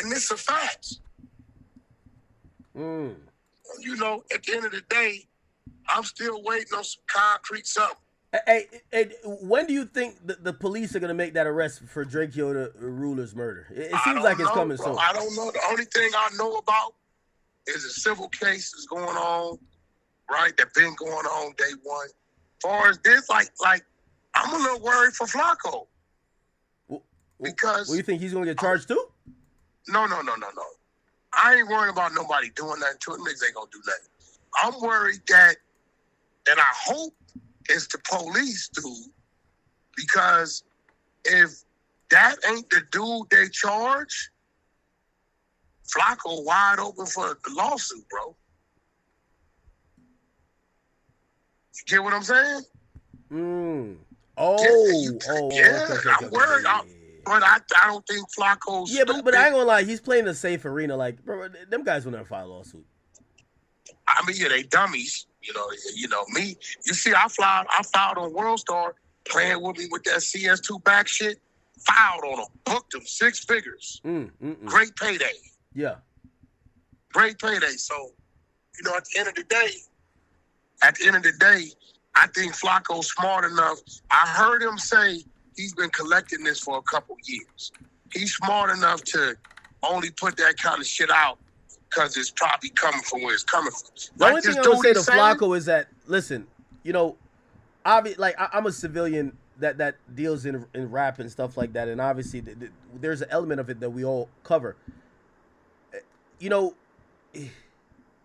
And this a fact. At the end of the day, I'm still waiting on some concrete something. Hey, when do you think the police are going to make that arrest for Drakeo the Ruler's murder? It seems like it's coming soon. I don't know. The only thing I know about is a civil case is going on, right? That been going on day one. As far as this, like I'm a little worried for Flacco. Because... Well, you think he's going to get charged too? No. I ain't worried about nobody doing nothing to it. Niggas ain't gonna do nothing. I'm worried that, and I hope it's the police, dude, because if that ain't the dude they charge, Flacco wide open for the lawsuit, bro. You get what I'm saying? Oh, yeah. Okay, I'm worried. But I don't think Flacco's but I ain't gonna lie, he's playing a safe arena. Like, bro, them guys will never file a lawsuit. I mean, yeah, they dummies. You know me. You see, I filed on World Star playing with me with that CS2 back shit. Filed on them, booked them 6 figures. Great payday. Yeah. Great payday. So, at the end of the day, I think Flacco's smart enough. I heard him say he's been collecting this for a couple years. He's smart enough to only put that kind of shit out because it's probably coming from where it's coming from. The only thing I'm gonna say to Flacco is that, listen, I'm a civilian that deals in rap and stuff like that, and obviously there's an element of it that we all cover.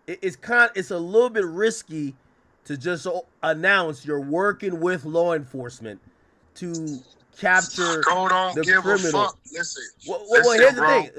It's a little bit risky to just announce you're working with law enforcement to capture Go don't the give criminal. a fuck. Listen, Well, here's the thing.